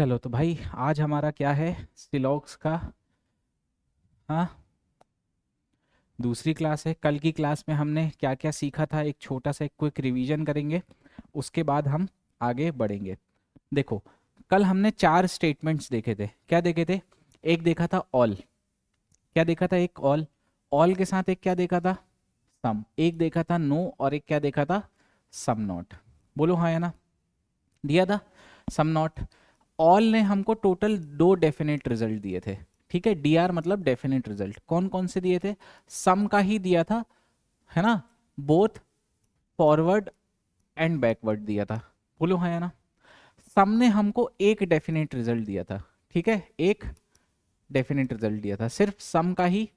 चलो तो भाई आज हमारा क्या है, सिलॉक्स का। हाँ, दूसरी क्लास है। कल की क्लास में हमने क्या क्या सीखा था, एक छोटा सा एक क्विक रिवीजन करेंगे। उसके बाद हम आगे बढ़ेंगे। देखो, कल हमने चार स्टेटमेंट्स देखे थे। क्या देखे थे? एक देखा था ऑल। क्या देखा था? एक ऑल। ऑल के साथ एक क्या देखा था? सम। एक देखा था नो, और एक क्या देखा था? Some not. बोलो हाँ या ना। दिया था सम नॉट। ऑल ने हमको टोटल दो डेफिनेट रिजल्ट दिए थे। ठीक है, डी आर मतलब डेफिनेट रिजल्ट। कौन कौन से दिए थे? सम का ही दिया था, है ना। बोथ फॉरवर्ड एंड बैकवर्ड दिया था। बोलो हाँ या ना। सम ने हमको एक डेफिनेट रिजल्ट दिया था। ठीक है, एक डेफिनेट रिजल्ट दिया था सिर्फ सम का ही।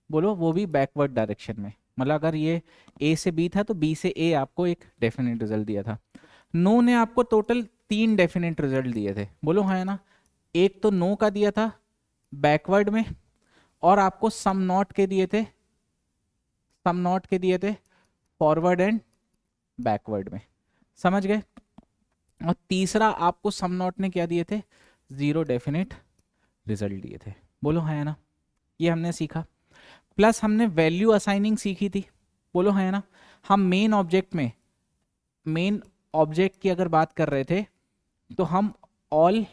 बोलो, वो भी बैकवर्ड डायरेक्शन में। मतलब अगर ये ए से बी था तो बी से ए आपको एक डेफिनेट रिजल्ट दिया था। नो ने आपको टोटल तीन डेफिनेट रिजल्ट दिए थे। बोलो हाँ या ना। एक तो नो का दिया था बैकवर्ड में, और आपको सम नॉट के दिए थे, सम नॉट के दिए थे फॉरवर्ड एंड बैकवर्ड में। समझ गए? और तीसरा आपको सम नॉट ने क्या दिए थे? जीरो डेफिनेट रिजल्ट दिए थे। बोलो हाँ या ना। ये हमने सीखा। प्लस हमने वैल्यू असाइनिंग सीखी थी। बोलो हाँ या ना। हम मेन ऑब्जेक्ट में, मेन ऑब्जेक्ट की अगर बात कर रहे थे तो हम ऑल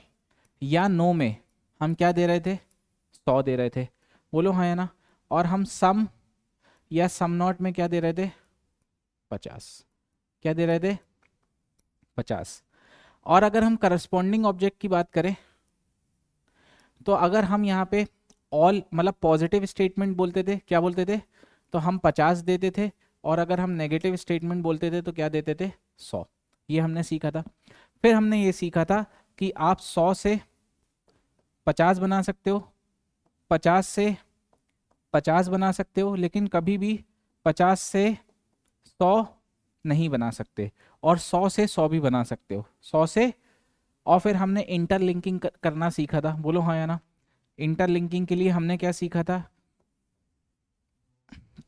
या नो में हम क्या दे रहे थे? 100 दे रहे थे। बोलो हाँ या ना। और हम सम या सम नॉट में क्या दे रहे थे? 50। क्या दे रहे थे? 50। और अगर हम करस्पॉन्डिंग ऑब्जेक्ट की बात करें तो अगर हम यहाँ पे ऑल मतलब पॉजिटिव स्टेटमेंट बोलते थे, क्या बोलते थे? तो हम 50 देते थे। और अगर हम नेगेटिव स्टेटमेंट बोलते थे तो क्या देते थे? 100। ये हमने सीखा था। फिर हमने ये सीखा था कि आप 100 से 50 बना सकते हो, 50 से 50 बना सकते हो, लेकिन कभी भी 50 से 100 नहीं बना सकते। और 100 से 100 भी बना सकते हो, 100 से। और फिर हमने इंटरलिंकिंग करना सीखा था। बोलो हाँ या ना। इंटरलिंकिंग के लिए हमने क्या सीखा था?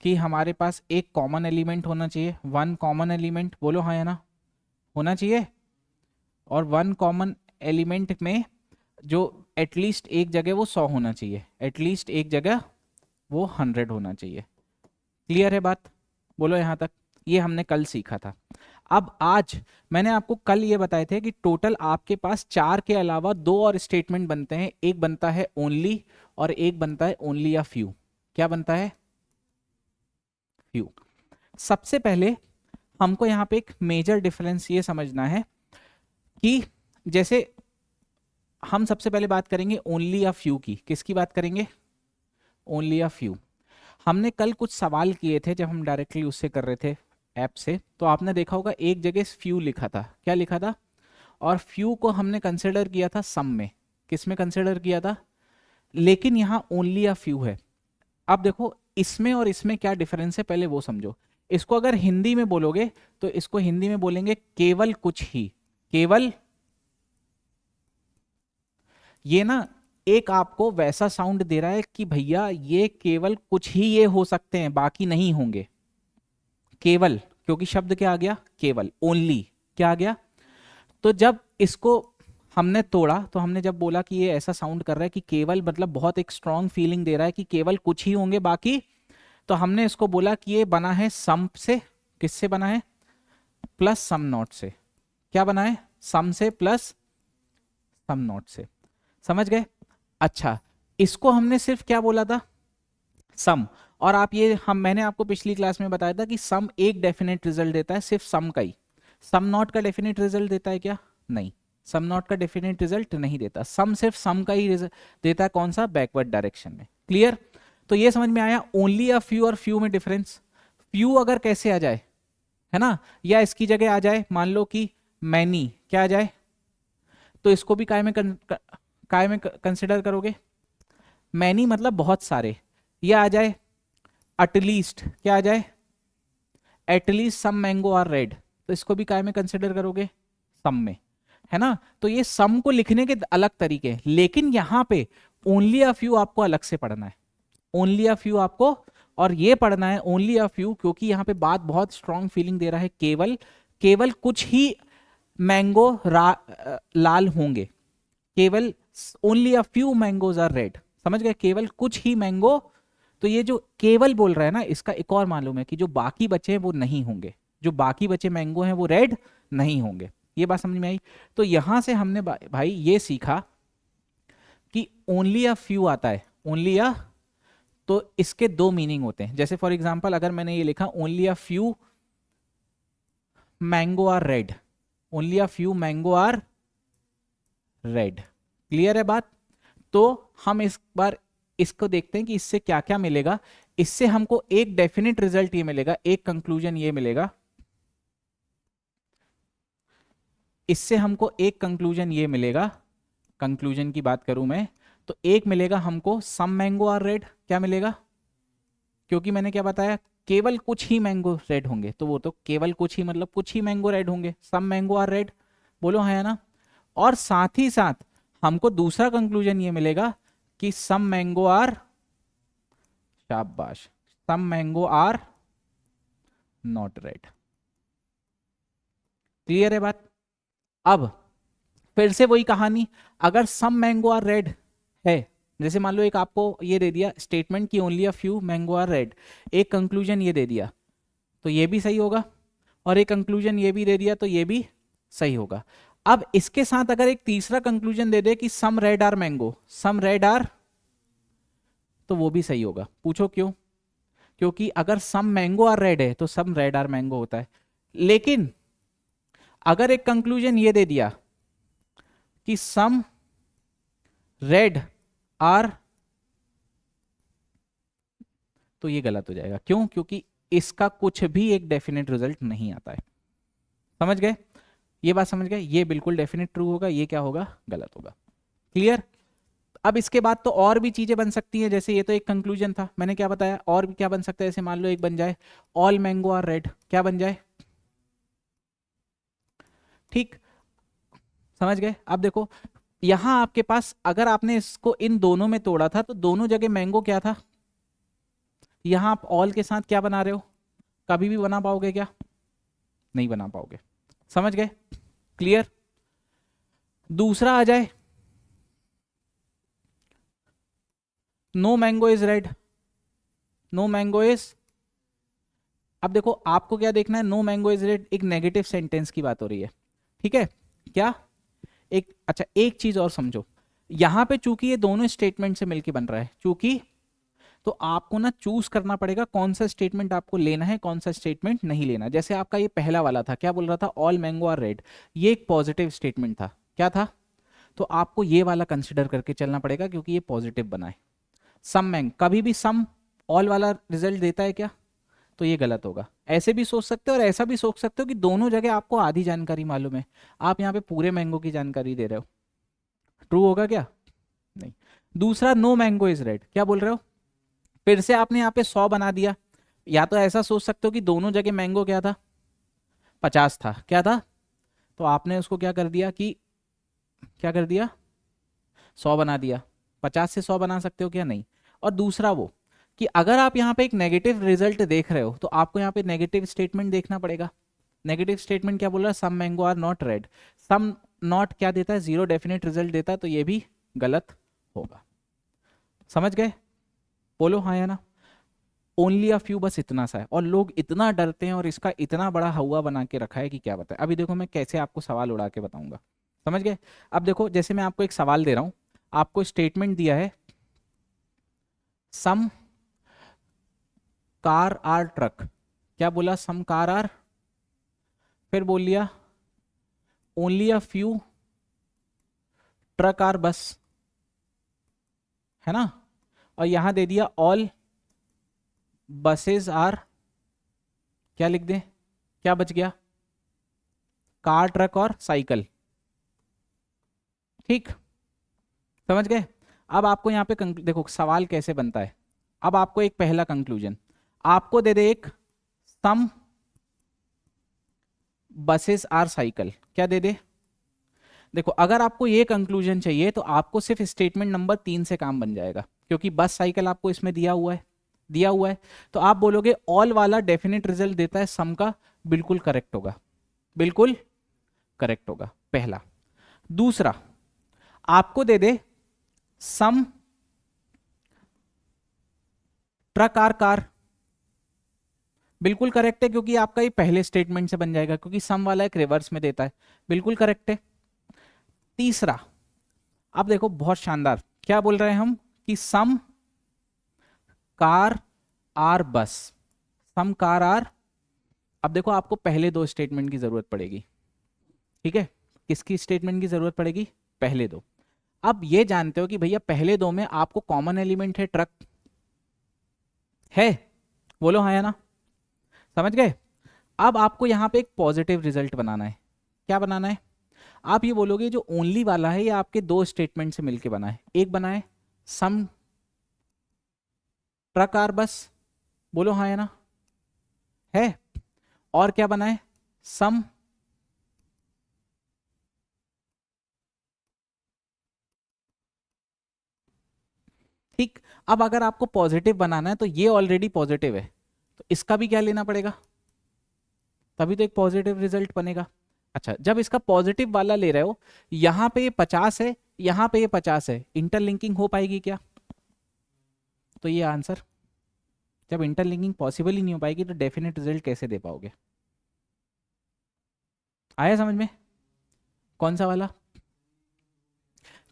कि हमारे पास एक कॉमन एलिमेंट होना चाहिए, वन कॉमन एलिमेंट। बोलो हाँ या ना। होना चाहिए। और वन कॉमन एलिमेंट में जो एटलीस्ट एक जगह वो 100 होना चाहिए, एटलीस्ट एक जगह वो 100 होना चाहिए। क्लियर है बात? बोलो यहाँ तक। ये हमने कल सीखा था। अब आज मैंने आपको कल ये बताए थे कि टोटल आपके पास चार के अलावा दो और स्टेटमेंट बनते हैं। एक बनता है ओनली, और एक बनता है ओनली या फ्यू। क्या बनता है? फ्यू। सबसे पहले हमको यहाँ पे एक मेजर डिफरेंस ये समझना है कि जैसे हम सबसे पहले बात करेंगे ओनली या फ्यू की। किसकी बात करेंगे? ओनली या फ्यू। हमने कल कुछ सवाल किए थे जब हम डायरेक्टली उससे कर रहे थे ऐप से, तो आपने देखा होगा एक जगह फ्यू लिखा था। क्या लिखा था? और फ्यू को हमने कंसिडर किया था सम में। किस में कंसिडर किया था? लेकिन यहाँ ओनली या फ्यू है। अब देखो, इसमें और इसमें क्या डिफरेंस है पहले वो समझो। इसको अगर हिंदी में बोलोगे तो इसको हिंदी में बोलेंगे केवल कुछ ही। केवल। ये ना एक आपको वैसा साउंड दे रहा है कि भैया ये केवल कुछ ही ये हो सकते हैं, बाकी नहीं होंगे। केवल, क्योंकि शब्द क्या आ गया? केवल। ओनली क्या आ गया? तो जब इसको हमने तोड़ा तो हमने जब बोला कि ये ऐसा साउंड कर रहा है कि केवल मतलब बहुत एक स्ट्रॉन्ग फीलिंग दे रहा है कि केवल कुछ ही होंगे बाकी, तो हमने इसको बोला कि ये बना है सम से। किससे बना है? प्लस सम नॉट से। क्या बना है? सम से प्लस सम नॉट से। समझ गए? अच्छा, इसको हमने सिर्फ क्या बोला था? सम। और आप ये हम मैंने आपको पिछली क्लास में बताया था कि सम एक डेफिनेट रिजल्ट देता है, सिर्फ सम का ही। सम नॉट का डेफिनेट रिजल्ट देता है क्या? नहीं, सम नॉट का डेफिनेट रिजल्ट नहीं देता। सम सिर्फ सम का ही रिजल्ट देता है। कौन सा? बैकवर्ड डायरेक्शन में। क्लियर? तो ये समझ में आया ओनली या फ्यू और फ्यू में डिफरेंस। फ्यू अगर कैसे आ जाए, है ना, या इसकी जगह आ जाए, मान लो कि मैनी, क्या आ जाए, तो इसको भी काय में कंसिडर करोगे? मैनी मतलब बहुत सारे। ये आ जाए एटलीस्ट, क्या आ जाए? At least some mango are red, तो इसको भी काय में कंसिडर करोगे? सम में, है ना। तो ये सम को लिखने के अलग तरीके हैं, लेकिन यहां पे ओनली अ फ्यू आपको अलग से पढ़ना है। ओनली अ फ्यू आपको और ये पढ़ना है ओनली अ फ्यू, क्योंकि यहां पे बात बहुत स्ट्रॉन्ग फीलिंग दे रहा है। केवल, केवल कुछ ही मैंगो लाल होंगे। केवल only a few mangoes are red, समझ गए, केवल कुछ ही मैंगो। तो ये जो केवल बोल रहा है ना, इसका एक और मालूम है कि जो बाकी बचे हैं वो नहीं होंगे, जो बाकी बचे मैंगो हैं वो रेड नहीं होंगे। ये बात समझ में आई। तो यहां से हमने भाई ये सीखा कि ओनली अ फ्यू आता है, ओनली अ, तो इसके दो मीनिंग होते हैं। जैसे फॉर एग्जांपल अगर मैंने ये लिखा only a few mango are red, only a few mango are red, clear है बात। तो हम इस बार इसको देखते हैं कि इससे क्या क्या मिलेगा। इससे हमको एक डेफिनेट रिजल्ट ये मिलेगा, एक कंक्लूजन ये मिलेगा, इससे हमको एक कंक्लूजन ये मिलेगा, कंक्लूजन की बात करूं मैं तो एक मिलेगा हमको सम मैंगो आर रेड। क्या मिलेगा? क्योंकि मैंने क्या बताया, केवल कुछ ही मैंगो रेड होंगे, तो वो तो केवल कुछ ही मतलब कुछ ही मैंगो रेड होंगे, सम मैंगो आर रेड, बोलो है ना। और साथ ही साथ हमको दूसरा कंक्लूजन ये मिलेगा कि सम मैंगो आर, शाबाश, some mango are not red. Clear है बात। अब फिर से वही कहानी, अगर सम मैंगो आर रेड है, जैसे मान लो एक आपको ये दे दिया स्टेटमेंट कि only a few mango are red, एक कंक्लूजन ये दे दिया तो ये भी सही होगा, और एक कंक्लूजन ये भी दे दिया तो ये भी सही होगा। अब इसके साथ अगर एक तीसरा कंक्लूजन दे दे कि some red are mango, some red are, तो वो भी सही होगा। पूछो क्यों? क्योंकि अगर सम मैंगो आर रेड है तो सम रेड आर मैंगो होता है। लेकिन अगर एक कंक्लूजन ये दे दिया कि सम रेड आर, तो ये गलत हो जाएगा। क्यों? क्योंकि इसका कुछ भी एक डेफिनेट रिजल्ट नहीं आता है। समझ गए? ये बात समझ गए? ये बिल्कुल डेफिनेट ट्रू होगा, ये क्या होगा? गलत होगा। क्लियर? अब इसके बाद तो और भी चीजें बन सकती हैं, जैसे ये तो एक कंक्लूजन था, मैंने क्या बताया, और भी क्या बन सकता है। जैसे मान लो एक बन जाए ऑल मैंगो आर रेड, क्या बन जाए? ठीक, समझ गए? अब देखो यहां आपके पास अगर आपने इसको इन दोनों में तोड़ा था तो दोनों जगह मैंगो क्या था, यहां आप ऑल के साथ क्या बना रहे हो? कभी भी बना पाओगे क्या? नहीं बना पाओगे। समझ गए? क्लियर? दूसरा आ जाए, no mango is red, no mango is, अब देखो आपको क्या देखना है, नो मैंगो इज रेड एक नेगेटिव सेंटेंस की बात हो रही है, ठीक है क्या? एक अच्छा एक चीज और समझो, यहां पे चूंकि ये दोनों स्टेटमेंट से मिलकर बन रहा है, चूंकि, तो आपको ना चूज करना पड़ेगा कौन सा स्टेटमेंट आपको लेना है, कौन सा स्टेटमेंट नहीं लेना। जैसे आपका ये पहला वाला था, क्या बोल रहा था, ऑल मैंगो आर रेड, ये एक पॉजिटिव स्टेटमेंट था, क्या था? तो आपको ये वाला कंसिडर करके चलना पड़ेगा क्योंकि ये पॉजिटिव बना है। सम मैंग, कभी भी सम ऑल वाला रिजल्ट देता है क्या? तो ये गलत होगा। ऐसे भी सोच सकते हो और ऐसा भी सोच सकते हो कि दोनों जगह आपको आधी जानकारी मालूम है, आप यहाँ पे पूरे मैंगो की जानकारी दे रहे हो। ट्रू होगा क्या? नहीं। दूसरा, नो मैंगो इज रेड, क्या बोल रहे हो? फिर से आपने यहाँ पे 100 बना दिया। या तो ऐसा सोच सकते हो कि दोनों जगह मैंगो क्या था, 50 था, क्या था? तो आपने उसको क्या कर दिया कि, क्या कर दिया, 100 बना दिया। 50 से 100 बना सकते हो क्या? नहीं। और दूसरा वो कि अगर आप यहाँ पे एक नेगेटिव रिजल्ट देख रहे हो तो आपको यहाँ पे नेगेटिव स्टेटमेंट देखना पड़ेगा। नेगेटिव स्टेटमेंट क्या बोल रहा है, some mango are not red, some not क्या देता है, जीरो डेफिनेट रिजल्ट देता है, तो ये भी गलत होगा। समझ गए? बोलो हाँ या ना। ओनली अ फ्यू, बस इतना सा है, और लोग इतना डरते हैं और इसका इतना बड़ा हवा बना के रखा है कि क्या बताए। अभी देखो मैं कैसे आपको सवाल उड़ा के बताऊंगा। समझ गए? अब देखो जैसे मैं आपको एक सवाल दे रहा हूं, आपको स्टेटमेंट दिया है सम कार आर ट्रक, क्या बोला, सम कार आर, फिर बोल लिया only a few truck are bus, है ना, और यहां दे दिया ऑल बसेस आर, क्या लिख दें, क्या बच गया, कार ट्रक और साइकिल। ठीक, समझ गए? अब आपको यहाँ पे देखो सवाल कैसे बनता है। अब आपको एक पहला कंक्लूजन आपको दे दे, एक सम बसेस आर साइकिल, क्या दे दे? देखो अगर आपको ये कंक्लूजन चाहिए तो आपको सिर्फ स्टेटमेंट नंबर 3 से काम बन जाएगा, क्योंकि बस साइकिल आपको इसमें दिया हुआ है, दिया हुआ है। तो आप बोलोगे ऑल वाला डेफिनेट रिजल्ट देता है सम का, बिल्कुल करेक्ट होगा, बिल्कुल करेक्ट होगा, पहला। दूसरा, आपको दे दे सम ट्रक आर कार, बिल्कुल करेक्ट है, क्योंकि आपका ये पहले स्टेटमेंट से बन जाएगा, क्योंकि सम वाला एक रिवर्स में देता है, बिल्कुल करेक्ट है। तीसरा, अब देखो बहुत शानदार, क्या बोल रहे हैं हम कि सम कार आर बस, सम कार आर। अब देखो आपको पहले दो स्टेटमेंट की जरूरत पड़ेगी, ठीक है, किसकी स्टेटमेंट की जरूरत पड़ेगी, पहले दो। अब ये जानते हो कि भैया पहले दो में आपको कॉमन एलिमेंट है ट्रक, है, बोलो हाँ या ना, समझ गए। अब आपको यहां पे एक पॉजिटिव रिजल्ट बनाना है, क्या बनाना है, आप ये बोलोगे जो ओनली वाला है ये आपके दो स्टेटमेंट से मिलके बना है, एक बना है सम ट्रक आर बस, बोलो हाँ या ना, है, और क्या बना है सम, ठीक। अब अगर आपको पॉजिटिव बनाना है तो ये ऑलरेडी पॉजिटिव है, तो इसका भी क्या लेना पड़ेगा, तभी तो एक पॉजिटिव रिजल्ट बनेगा। अच्छा, जब इसका पॉजिटिव वाला ले रहे हो, यहां पे ये 50 है, यहां पे ये 50 है, इंटरलिंकिंग हो पाएगी क्या, तो ये आंसर, जब इंटरलिंकिंग पॉसिबल ही नहीं हो पाएगी तो डेफिनेट रिजल्ट कैसे दे पाओगे। आया समझ में, कौन सा वाला।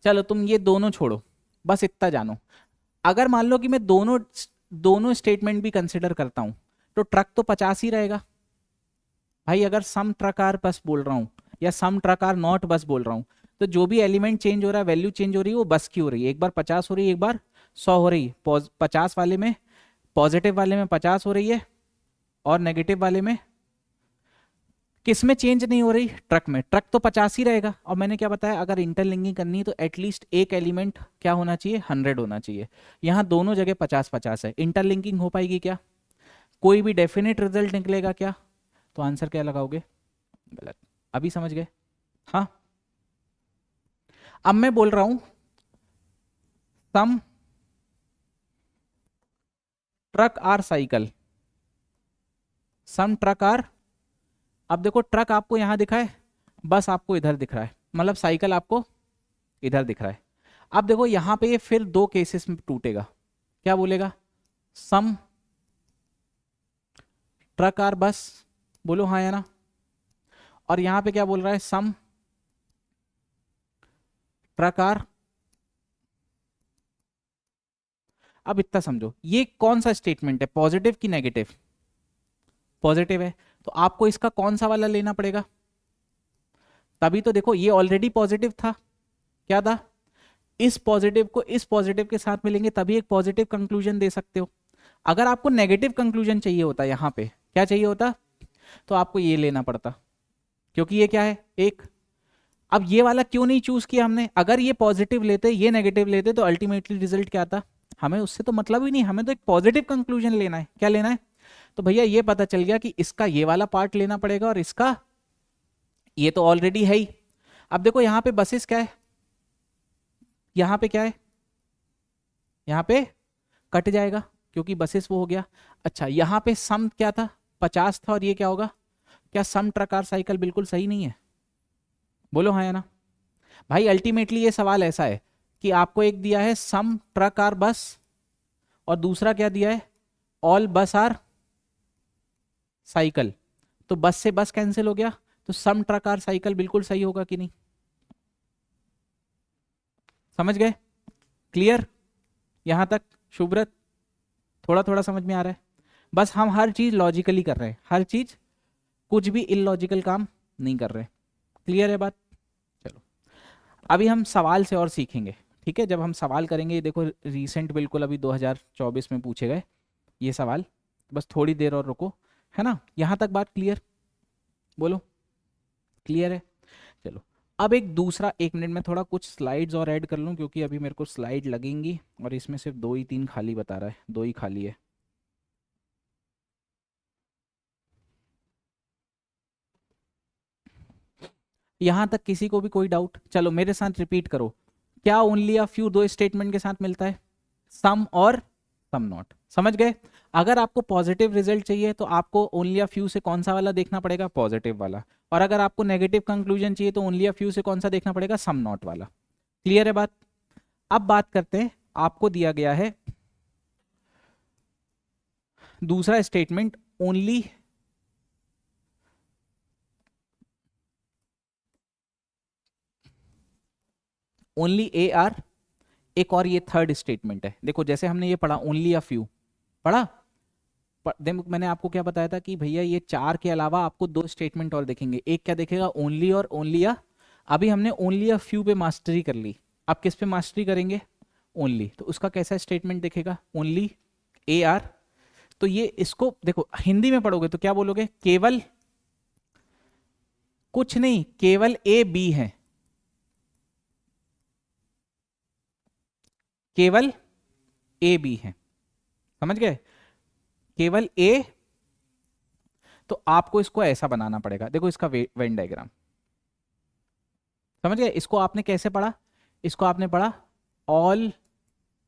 चलो तुम ये दोनों छोड़ो, बस इतना जानो, अगर मान लो कि मैं दोनों दोनों स्टेटमेंट भी कंसिडर करता हूं, तो ट्रक तो 50 ही रहेगा भाई। अगर सम ट्रक आर बस बोल रहा हूं या सम ट्रक आर नॉट बस बोल रहा हूं, तो जो भी एलिमेंट चेंज हो रहा है, वैल्यू चेंज हो रही है, वो बस की हो रही है, एक बार 50 हो रही है, एक बार 100 हो रही है। 50 वाले में, पॉजिटिव वाले में 50 हो रही है, और नेगेटिव वाले में किस में चेंज नहीं हो रही, ट्रक में, ट्रक तो 50 ही रहेगा। और मैंने क्या बताया, अगर इंटरलिंकिंग करनी है तो एटलीस्ट एक एलिमेंट क्या होना चाहिए, 100 होना चाहिए। यहाँ दोनों जगह 50-50 है, इंटरलिंकिंग हो पाएगी क्या, कोई भी डेफिनेट रिजल्ट निकलेगा क्या, तो आंसर क्या लगाओगे, गलत। अभी समझ गए, हाँ। अब मैं बोल रहा हूं some truck are cycle, some truck are, अब देखो ट्रक आपको यहां दिखा है, बस आपको इधर दिख रहा है, मतलब साइकिल आपको इधर दिख रहा है। अब देखो यहां पे ये फिर दो केसेस में टूटेगा, क्या बोलेगा, सम ट्रक आर बस, बोलो हाँ या ना, और यहां पे क्या बोल रहा है, सम ट्रक आर। अब इतना समझो, ये कौन सा स्टेटमेंट है, पॉजिटिव की नेगेटिव, पॉजिटिव है, तो आपको इसका कौन सा वाला लेना पड़ेगा, तभी तो देखो ये ऑलरेडी पॉजिटिव था, क्या था, इस पॉजिटिव को इस पॉजिटिव के साथ मिलेंगे तभी एक पॉजिटिव कंक्लूजन दे सकते हो। अगर आपको नेगेटिव कंक्लूजन चाहिए होता, यहां पे क्या चाहिए होता, तो आपको ये लेना पड़ता, क्योंकि ये क्या है, एक। अब ये वाला क्यों नहीं चूज किया हमने, अगर ये पॉजिटिव लेते ये नेगेटिव लेते तो अल्टीमेटली रिजल्ट क्या आता, हमें उससे तो मतलब ही नहीं, हमें तो एक पॉजिटिव कंक्लूजन लेना है, क्या लेना है, तो भैया ये पता चल गया कि इसका ये वाला पार्ट लेना पड़ेगा और इसका ये तो ऑलरेडी है ही। अब देखो यहां पे बसेस क्या है, यहां पे क्या है, यहां पे कट जाएगा क्योंकि बसेस वो हो गया। अच्छा यहां पे सम क्या था, 50 था, और ये क्या होगा, क्या सम ट्रक आर साइकिल बिल्कुल सही नहीं है, बोलो हाँ या ना। भाई अल्टीमेटली ये सवाल ऐसा है कि आपको एक दिया है सम ट्रक आर बस, और दूसरा क्या दिया है, ऑल बस आर साइकिल, तो बस से बस कैंसिल हो गया, तो सम ट्रक आर साइकिल बिल्कुल सही होगा कि नहीं, समझ गए, क्लियर यहां तक, शुभ्रत, थोड़ा थोड़ा समझ में आ रहा है, बस हम हर चीज लॉजिकली कर रहे हैं, हर चीज, कुछ भी इलॉजिकल काम नहीं कर रहे, क्लियर है बात। चलो अभी हम सवाल से और सीखेंगे, ठीक है, जब हम सवाल करेंगे, ये देखो रीसेंट बिल्कुल अभी 2024 में पूछे गए ये सवाल, बस थोड़ी देर और रुको, है ना, यहां तक बात क्लियर, बोलो क्लियर है। चलो अब एक दूसरा, एक मिनट में थोड़ा कुछ स्लाइड्स और ऐड कर लूं, क्योंकि अभी मेरे को स्लाइड लगेंगी और इसमें सिर्फ 2 ही 3 खाली बता रहा है, 2 ही खाली है। यहां तक किसी को भी कोई डाउट, चलो मेरे साथ रिपीट करो, क्या ओनली अ फ्यू दो स्टेटमेंट के साथ मिलता है, सम और सम नॉट, समझ गए। अगर आपको पॉजिटिव रिजल्ट चाहिए तो आपको ओनली अ फ्यू से कौन सा वाला देखना पड़ेगा, पॉजिटिव वाला, और अगर आपको नेगेटिव कंक्लूजन चाहिए तो ओनली अ फ्यू से कौन सा देखना पड़ेगा, सम नॉट वाला। क्लियर है बात? अब बात करते हैं, आपको दिया गया है दूसरा स्टेटमेंट, ओनली ए आर। एक और ये थर्ड स्टेटमेंट है, देखो जैसे हमने ये पढ़ा ओनली अ फ्यू पढ़ा, मैंने आपको क्या बताया था कि भैया ये चार के अलावा आपको दो स्टेटमेंट और देखेंगे, एक क्या देखेगा, ओनली और ओनली अ। अभी हमने ओनली अ फ्यू पे मास्टरी कर ली, अब किस पे मास्टरी करेंगे, ओनली। तो उसका कैसा स्टेटमेंट दिखेगा, ओनली ए आर। तो ये इसको देखो हिंदी में पढ़ोगे तो क्या बोलोगे, केवल कुछ नहीं, केवल ए बी है, केवल ए बी है, समझ गए, केवल ए। तो आपको इसको ऐसा बनाना पड़ेगा, देखो इसका वेन डायग्राम, समझ गए। इसको आपने कैसे पढ़ा, इसको आपने पढ़ा ऑल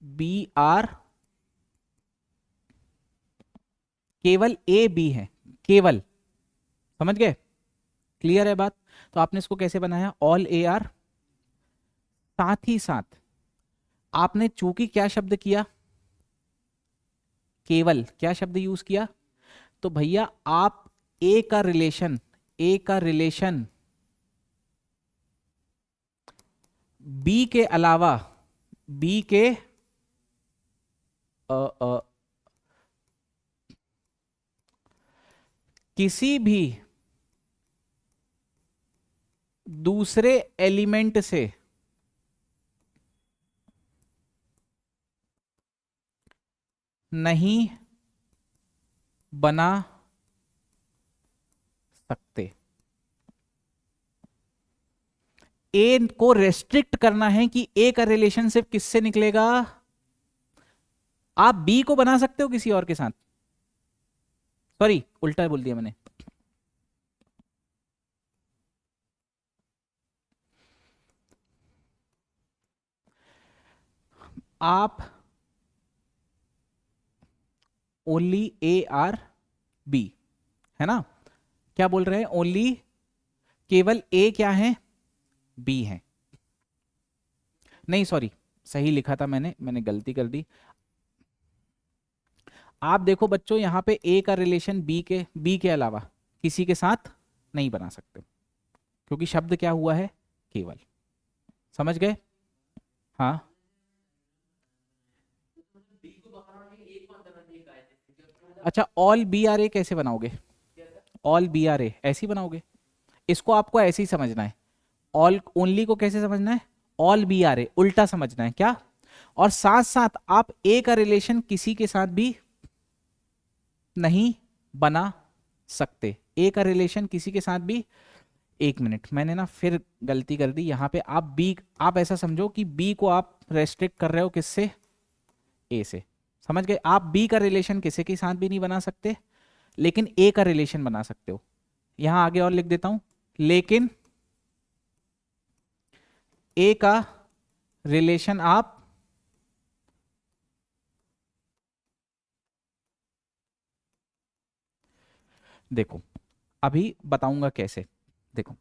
बी आर, केवल ए बी है, केवल, समझ गए, क्लियर है बात। तो आपने इसको कैसे बनाया, ऑल ए आर, साथ ही साथ आपने चूंकि क्या शब्द किया, केवल, क्या शब्द यूज किया, तो भैया आप ए का रिलेशन, ए का रिलेशन बी के अलावा, बी के अ, अ, किसी भी दूसरे एलिमेंट से नहीं बना सकते। ए को रेस्ट्रिक्ट करना है कि ए का रिलेशनशिप किससे निकलेगा, आप बी को बना सकते हो किसी और के साथ, सॉरी उल्टा बोल दिया मैंने, आप ओनली ए आर बी, है ना, क्या बोल रहे हैं, ओनली, केवल ए क्या है, बी है, नहीं सॉरी सही लिखा था मैंने, गलती कर दी। आप देखो बच्चों यहां पे ए का रिलेशन बी के अलावा किसी के साथ नहीं बना सकते, क्योंकि शब्द क्या हुआ है, केवल, समझ गए। हाँ, अच्छा ऑल बी आर ए कैसे बनाओगे, ऑल बी आर ए ऐसे ही बनाओगे, इसको आपको ऐसे ही समझना है, ऑल ओनली को कैसे समझना है, ऑल बी आर ए उल्टा समझना है क्या, और साथ साथ आप ए का रिलेशन किसी के साथ भी नहीं बना सकते, ए का रिलेशन किसी के साथ भी, एक मिनट मैंने ना फिर गलती कर दी यहां पे, आप बी, आप ऐसा समझो कि बी को आप रेस्ट्रिक्ट कर रहे हो किससे, ए से, समझ गए, आप बी का रिलेशन किसी के साथ भी नहीं बना सकते, लेकिन ए का रिलेशन बना सकते हो। यहां आगे और लिख देता हूं, लेकिन ए का रिलेशन आप देखो, अभी बताऊंगा कैसे, देखो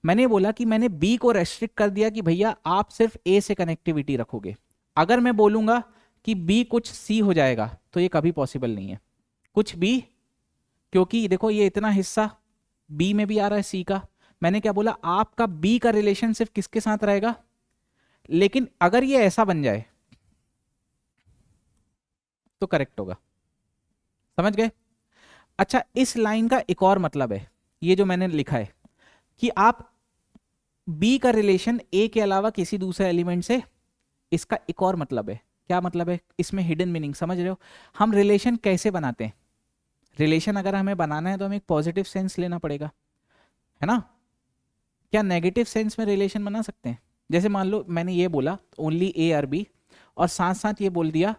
मैंने बोला कि मैंने बी को रेस्ट्रिक्ट कर दिया कि भैया आप सिर्फ ए से कनेक्टिविटी रखोगे, अगर मैं बोलूंगा कि बी कुछ सी हो जाएगा तो ये कभी पॉसिबल नहीं है, कुछ बी, क्योंकि देखो ये इतना हिस्सा बी में भी आ रहा है सी का, मैंने क्या बोला, आपका बी का रिलेशन सिर्फ किसके साथ रहेगा, लेकिन अगर ये ऐसा बन जाए तो करेक्ट होगा, समझ गए। अच्छा इस लाइन का एक और मतलब है, ये जो मैंने लिखा है कि आप बी का रिलेशन ए के अलावा किसी दूसरे एलिमेंट से, इसका एक और मतलब है, क्या मतलब है, इसमें हिडन मीनिंग समझ रहे हो, हम रिलेशन कैसे बनाते हैं, रिलेशन अगर हमें बनाना है तो हमें एक पॉजिटिव सेंस लेना पड़ेगा, है ना, क्या नेगेटिव सेंस में रिलेशन बना सकते हैं, जैसे मान लो मैंने ये बोला ओनली ए आर बी, और साथ साथ ये बोल दिया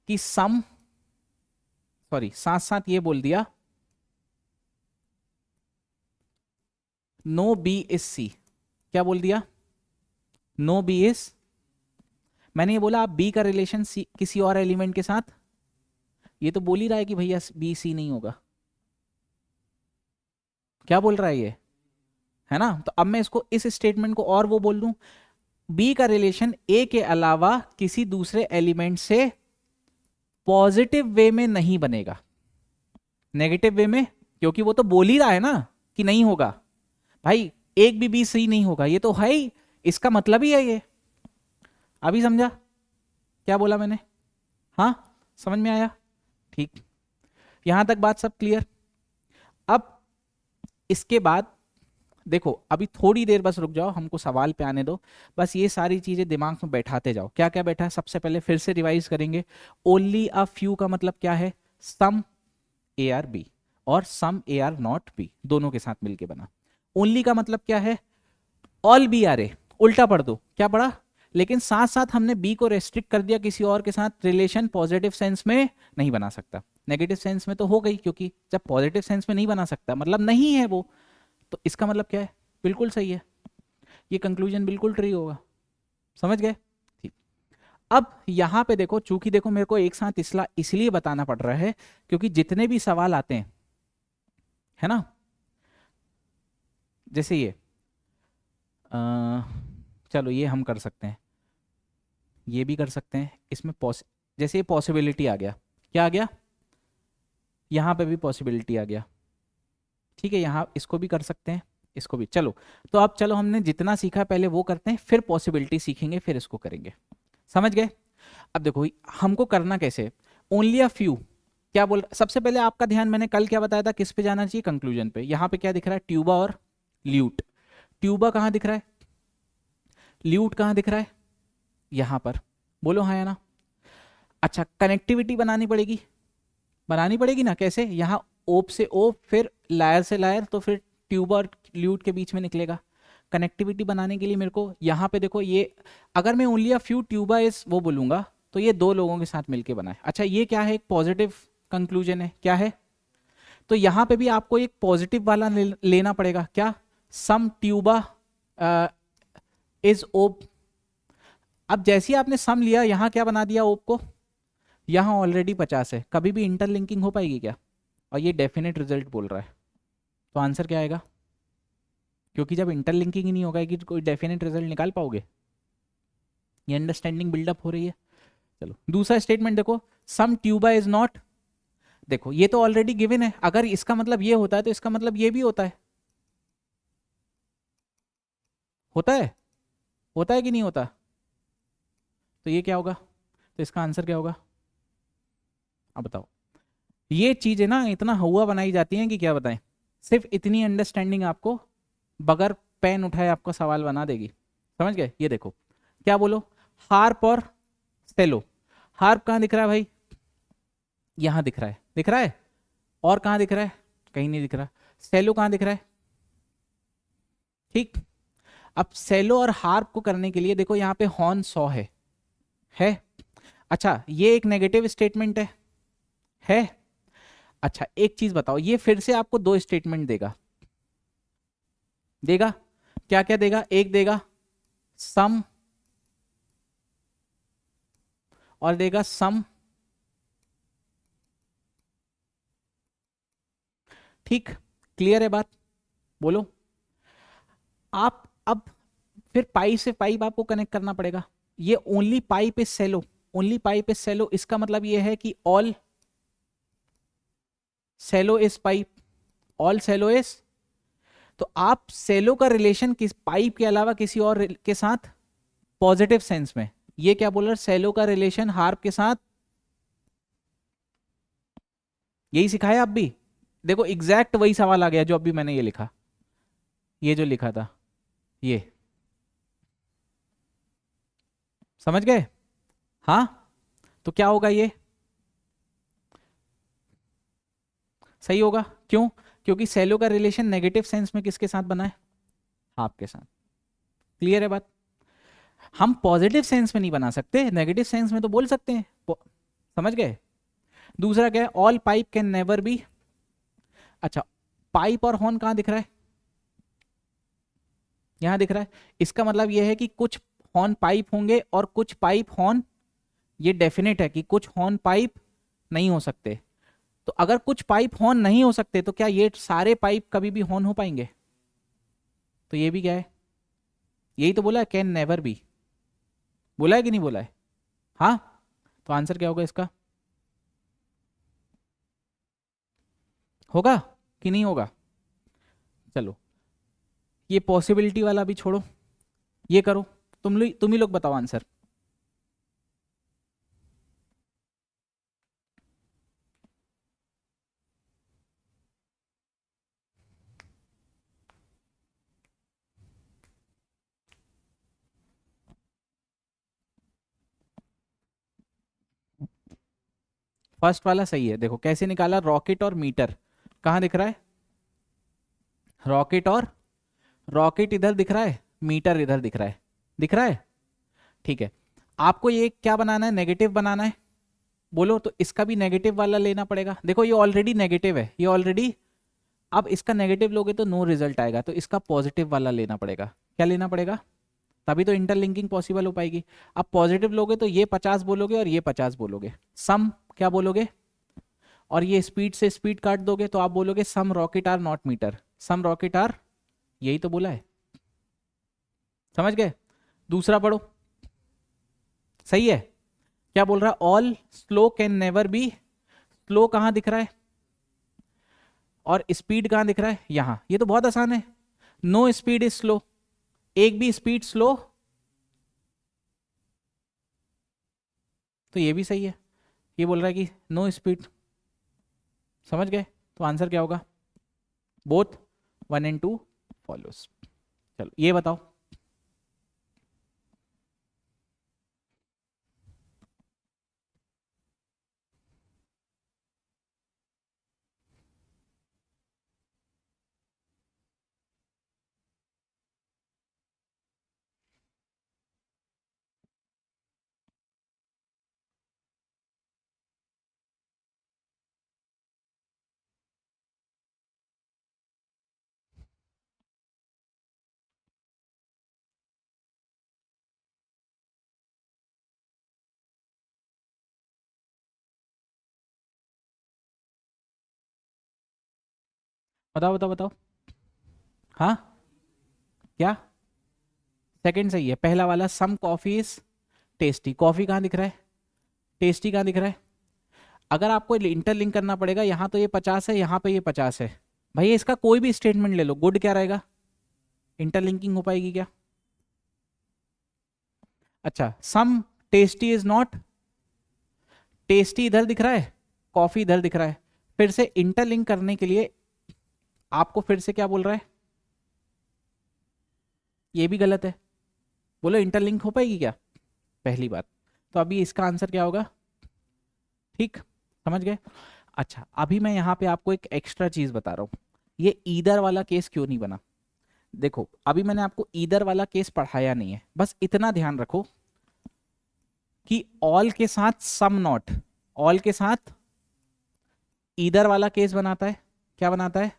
कि सम, सॉरी साथ साथ ये बोल दिया नो बी इज सी, क्या बोल दिया, नो बी इज, मैंने ये बोला आप बी का रिलेशन सी किसी और एलिमेंट के साथ, ये तो बोल ही रहा है कि भैया बी सी नहीं होगा, क्या बोल रहा है ये, है ना। तो अब मैं इसको इस स्टेटमेंट को और वो बोल दूं, बी का रिलेशन ए के अलावा किसी दूसरे एलिमेंट से पॉजिटिव वे में नहीं बनेगा, नेगेटिव वे में, क्योंकि वो तो बोल ही रहा है ना कि नहीं होगा भाई, एक भी बी सही नहीं होगा, ये तो है ही, इसका मतलब ही है ये। अभी समझा क्या बोला मैंने? हाँ, समझ में आया? ठीक, यहां तक बात सब क्लियर। अब इसके बाद देखो, अभी थोड़ी देर बस रुक जाओ, हमको सवाल पे आने दो, बस ये सारी चीजें दिमाग में बैठाते जाओ। क्या क्या बैठा है सबसे पहले फिर से रिवाइज करेंगे। ओनली अ फ्यू का मतलब क्या है? सम ए आर बी और सम ए आर नॉट बी, दोनों के साथ मिलके बना। ओनली का मतलब क्या है? ऑल बी आर ए, उल्टा पढ़ दो, क्या पढ़ा? लेकिन साथ साथ हमने बी को रेस्ट्रिक्ट कर दिया, किसी और के साथ रिलेशन पॉजिटिव सेंस में नहीं बना सकता। नेगेटिव सेंस में तो हो गई, क्योंकि जब पॉजिटिव सेंस में नहीं बना सकता मतलब नहीं है वो, तो इसका मतलब क्या है? बिल्कुल सही है, ये कंक्लूजन बिल्कुल ट्री होगा। समझ गए? ठीक। अब यहां पे देखो, चूंकि देखो मेरे को एक साथ इसलिए बताना पड़ रहा है क्योंकि जितने भी सवाल आते हैं, है ना, जैसे ये चलो ये हम कर सकते हैं, ये भी कर सकते हैं, इसमें जैसे ये पॉसिबिलिटी आ गया, क्या आ गया? यहां पे भी पॉसिबिलिटी आ गया, ठीक है, यहां इसको भी कर सकते हैं, इसको भी। चलो, तो अब चलो हमने जितना सीखा पहले वो करते हैं, फिर पॉसिबिलिटी सीखेंगे, फिर इसको करेंगे। समझ गए? अब देखो हमको करना कैसे, ओनली अ फ्यू, क्या बोल, सबसे पहले आपका ध्यान मैंने कल क्या बताया था, किस पे जाना चाहिए? कंक्लूजन पे। यहां पे क्या दिख रहा है? ट्यूबा और ल्यूट। ट्यूबा कहां दिख रहा है? ल्यूट कहां दिख रहा है? यहां पर। बोलो हाँ या ना। अच्छा, कनेक्टिविटी बनानी पड़ेगी, बनानी पड़ेगी ना, कैसे? यहाँ ओप से ओप, फिर लायर से लायर, तो फिर ट्यूब और ल्यूट के बीच में निकलेगा। कनेक्टिविटी बनाने के लिए मेरे को यहाँ पे देखो, ये अगर मैं only a few tuba is वो बोलूंगा तो ये दो लोगों के साथ मिलके बना है। अच्छा, ये क्या है? एक पॉजिटिव कंक्लूजन है, क्या है? तो यहाँ पे भी आपको एक पॉजिटिव वाला लेना पड़ेगा, क्या? सम ट्यूबा इज ओप। अब जैसे ही आपने सम लिया, यहाँ क्या बना दिया ओप को? यहाँ ऑलरेडी 50 है, कभी भी इंटरलिंकिंग हो पाएगी क्या? और ये डेफिनेट रिजल्ट बोल रहा है, तो आंसर क्या आएगा? क्योंकि जब इंटरलिंकिंग ही नहीं होगा कि कोई डेफिनेट रिजल्ट निकाल पाओगे? ये अंडरस्टैंडिंग बिल्डअप हो रही है। चलो दूसरा स्टेटमेंट देखो, सम ट्यूबा इज नॉट। देखो ये तो ऑलरेडी गिवन है, अगर इसका मतलब ये होता है तो इसका मतलब ये भी होता है, होता है, होता है कि नहीं होता? तो ये क्या होगा? तो इसका आंसर क्या होगा? अब बताओ। ये चीजें ना इतना हुआ बनाई जाती हैं कि क्या बताएं, सिर्फ इतनी अंडरस्टैंडिंग आपको बगैर पेन उठाए आपको सवाल बना देगी। समझ गए? ये देखो क्या बोलो, हार्प और सेलो। हार्प कहाँ दिख रहा है भाई? यहां दिख रहा है, दिख रहा है। और कहाँ दिख रहा है? कहीं नहीं दिख रहा। सेलो कहाँ दिख रहा है? ठीक। अब सेलो और हार्प को करने के लिए देखो यहाँ पे हॉर्न 100 है। अच्छा, ये एक नेगेटिव स्टेटमेंट है। अच्छा एक चीज बताओ, ये फिर से आपको दो स्टेटमेंट देगा, देगा क्या क्या देगा? एक देगा सम और देगा सम। ठीक, क्लियर है बात? बोलो। आप अब फिर पाई से पाइप आपको कनेक्ट करना पड़ेगा। ये only pipe is cello, only pipe is cello, इसका मतलब ये है कि all cello is pipe, all cello is. तो आप सेलो का रिलेशन किस पाइप के अलावा किसी और के साथ पॉजिटिव सेंस में, ये क्या बोल रहा है? सेलो का रिलेशन हार्प के साथ, यही सिखाया आप भी। देखो एग्जैक्ट वही सवाल आ गया जो अभी मैंने ये लिखा, ये जो लिखा था ये, समझ गए? हाँ, तो क्या होगा? ये सही होगा, क्यों? क्योंकि सेलो का रिलेशन नेगेटिव सेंस में किसके साथ बना है? हार्प के साथ। क्लियर है बात? हम पॉजिटिव सेंस में नहीं बना सकते, नेगेटिव सेंस में तो बोल सकते हैं। समझ गए? दूसरा क्या है? All pipe can never be. अच्छा, पाइप और हॉर्न कहां दिख रहा है? यहां दिख रहा है। इसका मतलब यह है कि कुछ हॉर्न पाइप होंगे और कुछ पाइप हॉर्न, ये डेफिनेट है कि कुछ हॉर्न पाइप नहीं हो सकते। तो अगर कुछ पाइप हॉर्न नहीं हो सकते तो क्या ये सारे पाइप कभी भी हॉर्न हो पाएंगे? तो ये भी क्या है, यही तो बोला है, कैन नेवर बी, बोला है कि नहीं बोला है? हाँ, तो आंसर क्या होगा इसका, होगा कि नहीं होगा? चलो, ये पॉसिबिलिटी वाला भी छोड़ो, ये करो, तुम ही लोग बताओ आंसर। फर्स्ट वाला सही है, देखो कैसे निकाला, रॉकेट और मीटर कहाँ दिख रहा है, रॉकेट और, रॉकेट इधर दिख रहा है, मीटर इधर दिख रहा है, दिख रहा है, ठीक है। आपको ये क्या बनाना है, नेगेटिव बनाना है, बोलो तो इसका भी नेगेटिव वाला लेना पड़ेगा, देखो ये ऑलरेडी नेगेटिव है, ये ऑलरेडी, अब इसका नेगेटिव लोगे तो नो रिजल्ट आएगा, तो इसका पॉजिटिव वाला लेना पड़ेगा, क्या लेना पड़ेगा, तभी तो इंटरलिंकिंग पॉसिबल हो पाएगी। अब पॉजिटिव लोगे तो ये 50 बोलोगे और ये 50 बोलोगे, सम क्या बोलोगे, और ये स्पीड से स्पीड काट दोगे तो आप बोलोगे some rocket are not metre, some rocket are, यही तो बोला है, समझ गए। दूसरा पढ़ो, सही है, क्या बोल रहा है, all slow can never be, slow कहां दिख रहा है और स्पीड कहां दिख रहा है, यहां, ये तो बहुत आसान है, नो स्पीड इज स्लो, एक भी स्पीड स्लो, तो ये भी सही है, ये बोल रहा है कि नो स्पीड, समझ गए, तो आंसर क्या होगा, बोथ 1 and 2 फॉलोस। चलो ये बताओ, बताओ बताओ बताओ, हाँ, क्या, सेकंड सही है, पहला वाला some coffee is tasty, coffee कहाँ दिख रहा है, टेस्टी कहाँ दिख रहा है, अगर आपको इंटरलिंक करना पड़ेगा, यहाँ तो ये 50 है, यहाँ पे ये 50 है, भाई इसका कोई भी स्टेटमेंट ले लो, गुड क्या रहेगा, इंटरलिंकिंग हो पाएगी क्या, अच्छा, सम टेस्टी इज नॉट, टेस्टी इधर दिख रहा है, कॉफी इधर दिख रहा है, फिर से इंटरलिंक करने के लिए आपको फिर से क्या बोल रहा है, ये भी गलत है, बोलो इंटरलिंक हो पाएगी क्या, पहली बात, तो अभी इसका आंसर क्या होगा, ठीक, समझ गए। अच्छा, अभी मैं यहाँ पे आपको एक एक्स्ट्रा चीज बता रहा हूँ, ये ईदर वाला केस क्यों नहीं बना, देखो अभी मैंने आपको ईदर वाला केस पढ़ाया नहीं है, बस इतना ध्यान रखो कि ऑल के साथ सम नॉट, ऑल के साथ ईदर वाला केस बनाता है, क्या बनाता है,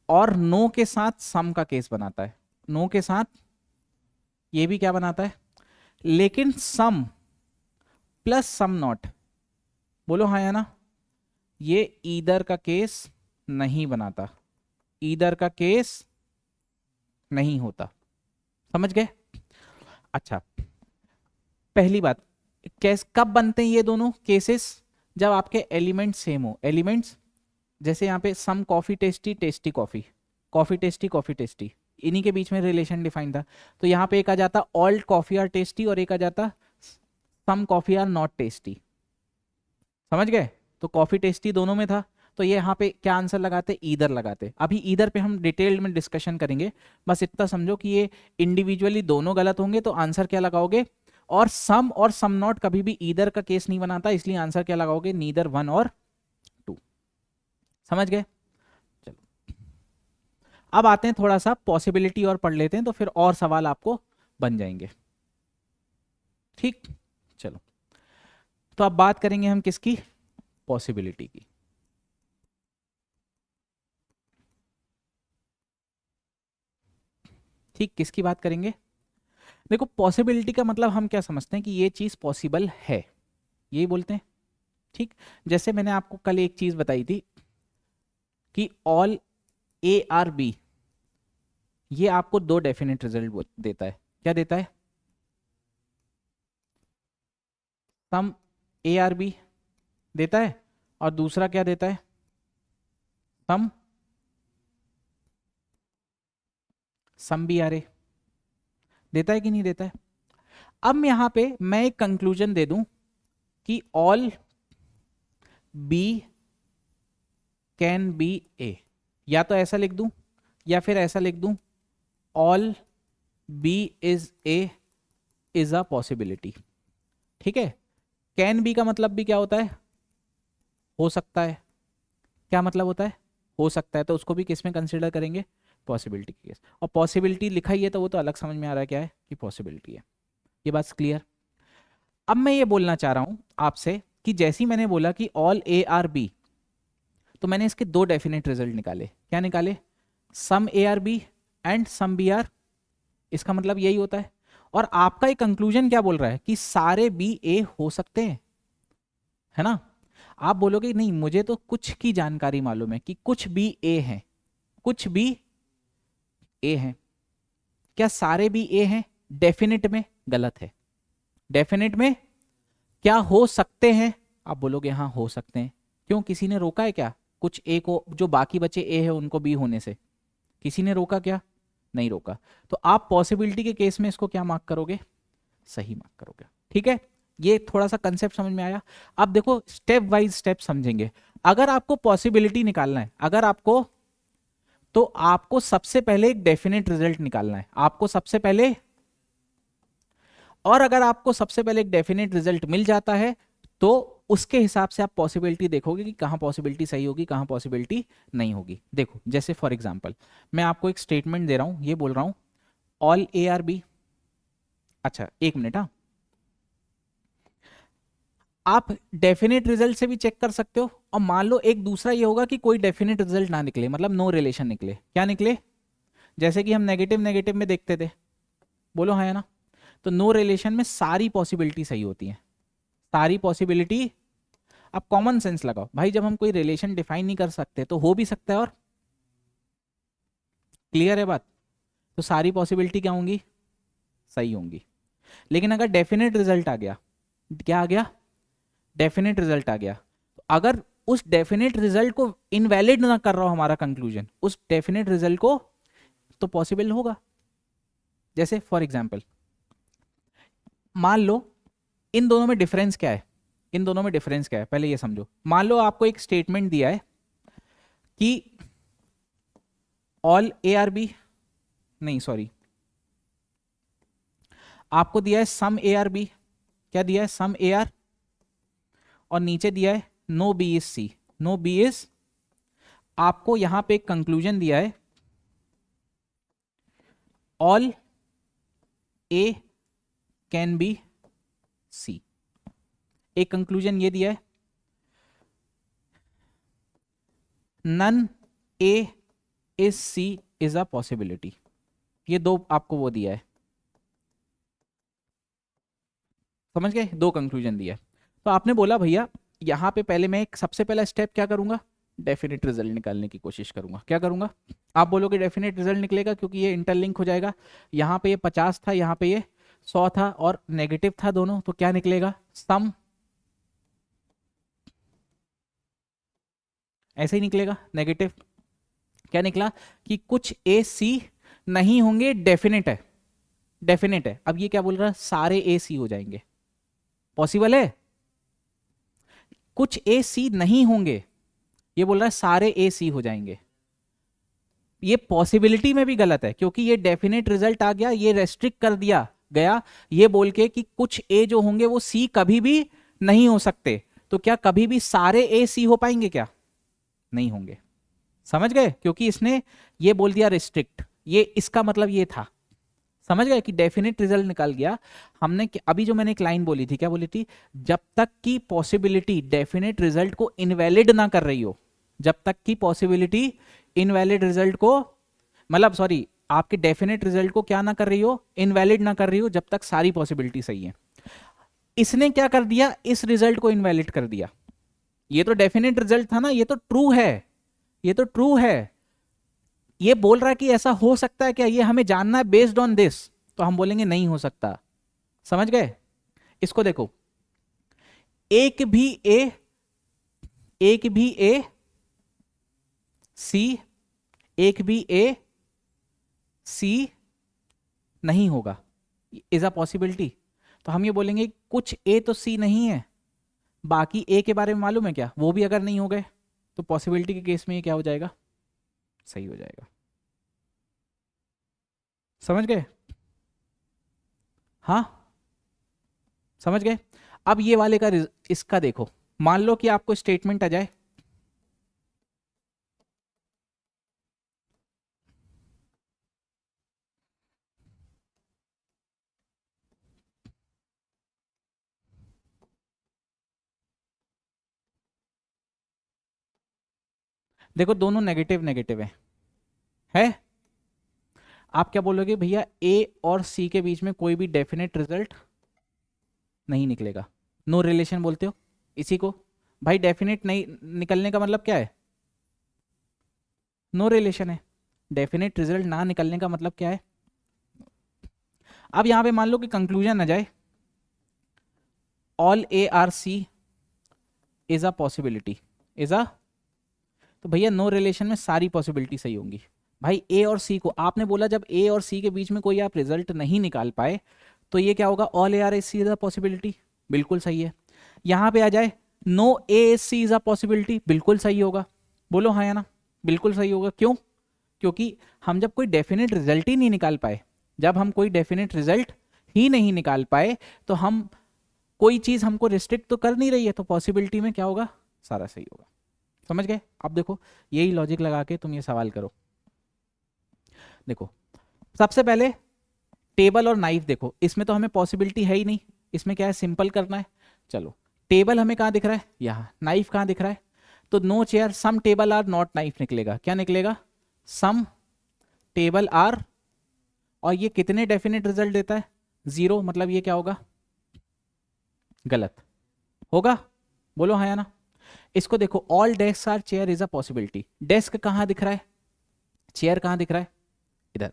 और नो के साथ सम का केस बनाता है, नो के साथ ये भी क्या बनाता है, लेकिन सम प्लस सम नॉट, बोलो हाँ या ना, ये ईदर का केस नहीं बनाता, ईदर का केस नहीं होता, समझ गए। अच्छा, पहली बात, कैस कब बनते हैं ये दोनों केसेस, जब आपके एलिमेंट सेम हो, एलिमेंट्स जैसे यहाँ पे some coffee tasty, tasty coffee, coffee tasty, coffee tasty, इन्हीं के बीच में रिलेशन डिफाइन था, तो यहाँ पे एक आ जाता ऑल कॉफी आर टेस्टी और एक आ जाता some coffee are not tasty, समझ गए, तो कॉफी टेस्टी दोनों में था, तो ये यहाँ पे क्या आंसर लगाते, ईदर लगाते, अभी ईदर पे हम डिटेल्ड में डिस्कशन करेंगे, बस इतना समझो कि ये इंडिविजुअली दोनों गलत होंगे, तो आंसर क्या लगाओगे, और सम नॉट कभी भी ईदर का केस नहीं बनाता, इसलिए आंसर क्या लगाओगे, नीदर 1 और 2, समझ गए। चलो, अब आते हैं थोड़ा सा पॉसिबिलिटी और पढ़ लेते हैं, तो फिर और सवाल आपको बन जाएंगे, ठीक, चलो, तो अब बात करेंगे हम किसकी, पॉसिबिलिटी की, ठीक, किसकी बात करेंगे, देखो पॉसिबिलिटी का मतलब हम क्या समझते हैं कि ये चीज पॉसिबल है, यही बोलते हैं, ठीक, जैसे मैंने आपको कल एक चीज बताई थी कि ऑल ए आर बी ये आपको दो डेफिनेट रिजल्ट देता है। क्या देता है? सम ए आर बी देता है, और दूसरा क्या देता है? सम सम बी आर ए देता है कि नहीं देता है? अब यहां पे मैं एक कंक्लूजन दे दूं कि ऑल बी कैन बी ए, या तो ऐसा लिख दूं या फिर ऐसा लिख दूं, all B is a is a possibility. ठीक है, कैन बी का मतलब भी क्या होता है? हो सकता है। क्या मतलब होता है? हो सकता है, तो उसको भी किस में कंसिडर करेंगे? Possibility case. और पॉसिबिलिटी लिखा ही है तो वो तो अलग समझ में आ रहा है क्या है कि पॉसिबिलिटी है। ये बात क्लियर? अब मैं ये बोलना चाह रहा हूं आपसे कि जैसी मैंने बोला कि ऑल ए आर बी, तो मैंने इसके दो डेफिनेट रिजल्ट निकाले। क्या निकाले? Some A are B and some B are. इसका मतलब यही होता है। और आपका एक कंक्लूजन क्या बोल रहा है? कि सारे बी ए हो सकते हैं, है ना? आप बोलोगे नहीं मुझे तो कुछ की जानकारी मालूम है कि कुछ बी ए हैं, कुछ बी ए हैं। क्या सारे बी ए हैं? डेफिनेट में गलत है। डेफिनेट में क्या हो सकते हैं? आप बोलोगे हाँ हो सकते हैं। क्यों? किसी ने रोका है क्या कुछ ए को, जो बाकी बचे ए है उनको बी होने से? किसी ने रोका क्या? नहीं रोका। तो आप पॉसिबिलिटी के केस में इसको क्या मार्क करोगे? सही मार्क करोगे। ठीक है, ये थोड़ा सा कंसेप्ट समझ में आया? अब देखो स्टेप वाइज स्टेप समझेंगे। अगर आपको पॉसिबिलिटी निकालना है, अगर आपको, तो आपको सबसे पहले एक डेफिनेट रिजल्ट निकालना है, आपको सबसे पहले। और अगर आपको सबसे पहले एक डेफिनेट रिजल्ट मिल जाता है तो उसके हिसाब से आप पॉसिबिलिटी देखोगे कि कहां पॉसिबिलिटी सही होगी, कहां पॉसिबिलिटी नहीं होगी। देखो जैसे फॉर एग्जांपल मैं आपको एक स्टेटमेंट दे रहा हूं, ये बोल रहा हूं ऑल ए आर बी। अच्छा एक मिनट, हाँ, आप डेफिनेट रिजल्ट से भी चेक कर सकते हो। और मान लो एक दूसरा ये होगा कि कोई डेफिनेट रिजल्ट ना निकले, मतलब नो रिलेशन निकले। क्या निकले? जैसे कि हम नेगेटिव नेगेटिव में देखते थे, बोलो हाँ या ना? तो नो रिलेशन में सारी पॉसिबिलिटी सही होती है, सारी पॉसिबिलिटी। अब कॉमन सेंस लगाओ भाई, जब हम कोई रिलेशन डिफाइन नहीं कर सकते तो हो भी सकता है, और क्लियर है बात? तो सारी पॉसिबिलिटी क्या होंगी? सही होंगी। लेकिन अगर डेफिनेट रिजल्ट आ गया, क्या आ गया? डेफिनेट रिजल्ट आ गया, तो अगर उस डेफिनेट रिजल्ट को इनवैलिड ना कर रहा हो हमारा कंक्लूजन, उस डेफिनेट रिजल्ट को, तो पॉसिबल होगा। जैसे फॉर एग्जाम्पल मान लो, इन दोनों में डिफरेंस क्या है? इन दोनों में डिफरेंस क्या है पहले ये समझो। मान लो आपको एक स्टेटमेंट दिया है कि ऑल ए आर बी, नहीं सॉरी, आपको दिया है सम ए आर बी। क्या दिया है? Some A are. और नीचे दिया है no B is C, no B is. आपको यहां पे एक कंक्लूजन दिया है all A can be C. एक कंक्लूजन ये दिया है none A is C is a possibility. ये दो आपको वो दिया है, समझ गए? दो कंक्लूजन दिया है। तो आपने बोला भैया यहां पे पहले मैं एक सबसे पहला स्टेप क्या करूंगा? डेफिनेट रिजल्ट निकालने की कोशिश करूंगा। क्या करूंगा? आप बोलोगे डेफिनेट रिजल्ट निकलेगा क्योंकि ये इंटरलिंक हो जाएगा। यहाँ पे ये 50 था, यहाँ पे ये 100 था, और नेगेटिव था दोनों, तो क्या निकलेगा? सम। ऐसे ही निकलेगा नेगेटिव। क्या निकला? कि कुछ ए सी नहीं होंगे, डेफिनेट है, डेफिनेट है। अब ये क्या बोल रहा है? सारे ए सी हो जाएंगे। पॉसिबल है? कुछ ए सी नहीं होंगे, ये बोल रहा है सारे ए सी हो जाएंगे। ये पॉसिबिलिटी में भी गलत है क्योंकि ये डेफिनेट रिजल्ट आ गया, ये रेस्ट्रिक्ट कर दिया गया ये बोल के कि कुछ ए जो होंगे वो सी कभी भी नहीं हो सकते। तो क्या कभी भी सारे ए सी हो पाएंगे? क्या नहीं होंगे। समझ गए? क्योंकि इसने ये बोल दिया रिस्ट्रिक्ट, ये इसका मतलब ये था। समझ गए कि डेफिनेट रिजल्ट निकाल गया हमने। अभी जो मैंने एक लाइन बोली थी, क्या बोली थी? जब तक की पॉसिबिलिटी डेफिनेट रिजल्ट को इनवैलिड ना कर रही हो, जब तक की पॉसिबिलिटी इनवैलिड रिजल्ट को, मतलब सॉरी, आपके डेफिनेट रिजल्ट को क्या ना कर रही हो? इनवैलिड ना कर रही हो, जब तक सारी पॉसिबिलिटी सही है। इसने क्या कर दिया? इस रिजल्ट को इनवैलिड कर दिया। ये तो डेफिनेट रिजल्ट था ना, ये तो ट्रू है, ये तो ट्रू है। ये बोल रहा है कि ऐसा हो सकता है क्या, ये हमें जानना है बेस्ड ऑन दिस, तो हम बोलेंगे नहीं हो सकता। समझ गए? इसको देखो, एक भी ए, एक भी ए सी, एक भी ए सी नहीं होगा, इज अ पॉसिबिलिटी। तो हम ये बोलेंगे कुछ ए तो सी नहीं है, बाकी ए के बारे में मालूम है क्या, वो भी अगर नहीं हो गए, तो पॉसिबिलिटी के केस में ये क्या हो जाएगा, सही हो जाएगा। समझ गए? हाँ, समझ गए? अब ये वाले का इसका देखो, मान लो कि आपको स्टेटमेंट आ जाए, देखो दोनों नेगेटिव नेगेटिव है। आप क्या बोलोगे, भैया ए और सी के बीच में कोई भी डेफिनेट रिजल्ट नहीं निकलेगा, नो रिलेशन बोलते हो इसी को। भाई डेफिनेट नहीं निकलने का मतलब क्या है, नो रिलेशन है। डेफिनेट रिजल्ट ना निकलने का मतलब क्या है। अब यहां पे मान लो कि कंक्लूजन आ जाए all A are C is a possibility, is a, तो भैया नो रिलेशन में सारी पॉसिबिलिटी सही होंगी। भाई ए और सी को आपने बोला, जब ए और सी के बीच में कोई आप रिजल्ट नहीं निकाल पाए, तो ये क्या होगा, all A are S C is a possibility, बिल्कुल सही है। यहां पे आ जाए no A S C is a possibility, बिल्कुल सही होगा। बोलो हाँ या ना, बिल्कुल सही होगा। क्यों? क्योंकि हम जब कोई डेफिनेट रिजल्ट ही नहीं निकाल पाए, जब हम कोई डेफिनेट रिजल्ट ही नहीं निकाल पाए, तो हम कोई चीज हमको रिस्ट्रिक्ट तो कर नहीं रही है, तो पॉसिबिलिटी में क्या होगा, सारा सही होगा। समझ गए? अब देखो यही लॉजिक लगा के तुम ये सवाल करो। देखो सबसे पहले टेबल और नाइफ देखो, इसमें तो हमें पॉसिबिलिटी है ही नहीं, इसमें क्या है, सिंपल करना है। चलो टेबल हमें कहाँ दिख रहा है, यहाँ। नाइफ कहाँ दिख रहा है, तो no chair some table are not knife निकलेगा। क्या निकलेगा, सम टेबल आर। और ये कितने डेफिनेट रिजल्ट देता है, जीरो, मतलब ये क्या होगा, गलत होगा। बोलो हाँ या ना। इसको देखो, all desk are chair is a possibility. Desk कहाँ दिख रहा है, चेयर कहाँ दिख रहा है, इधर।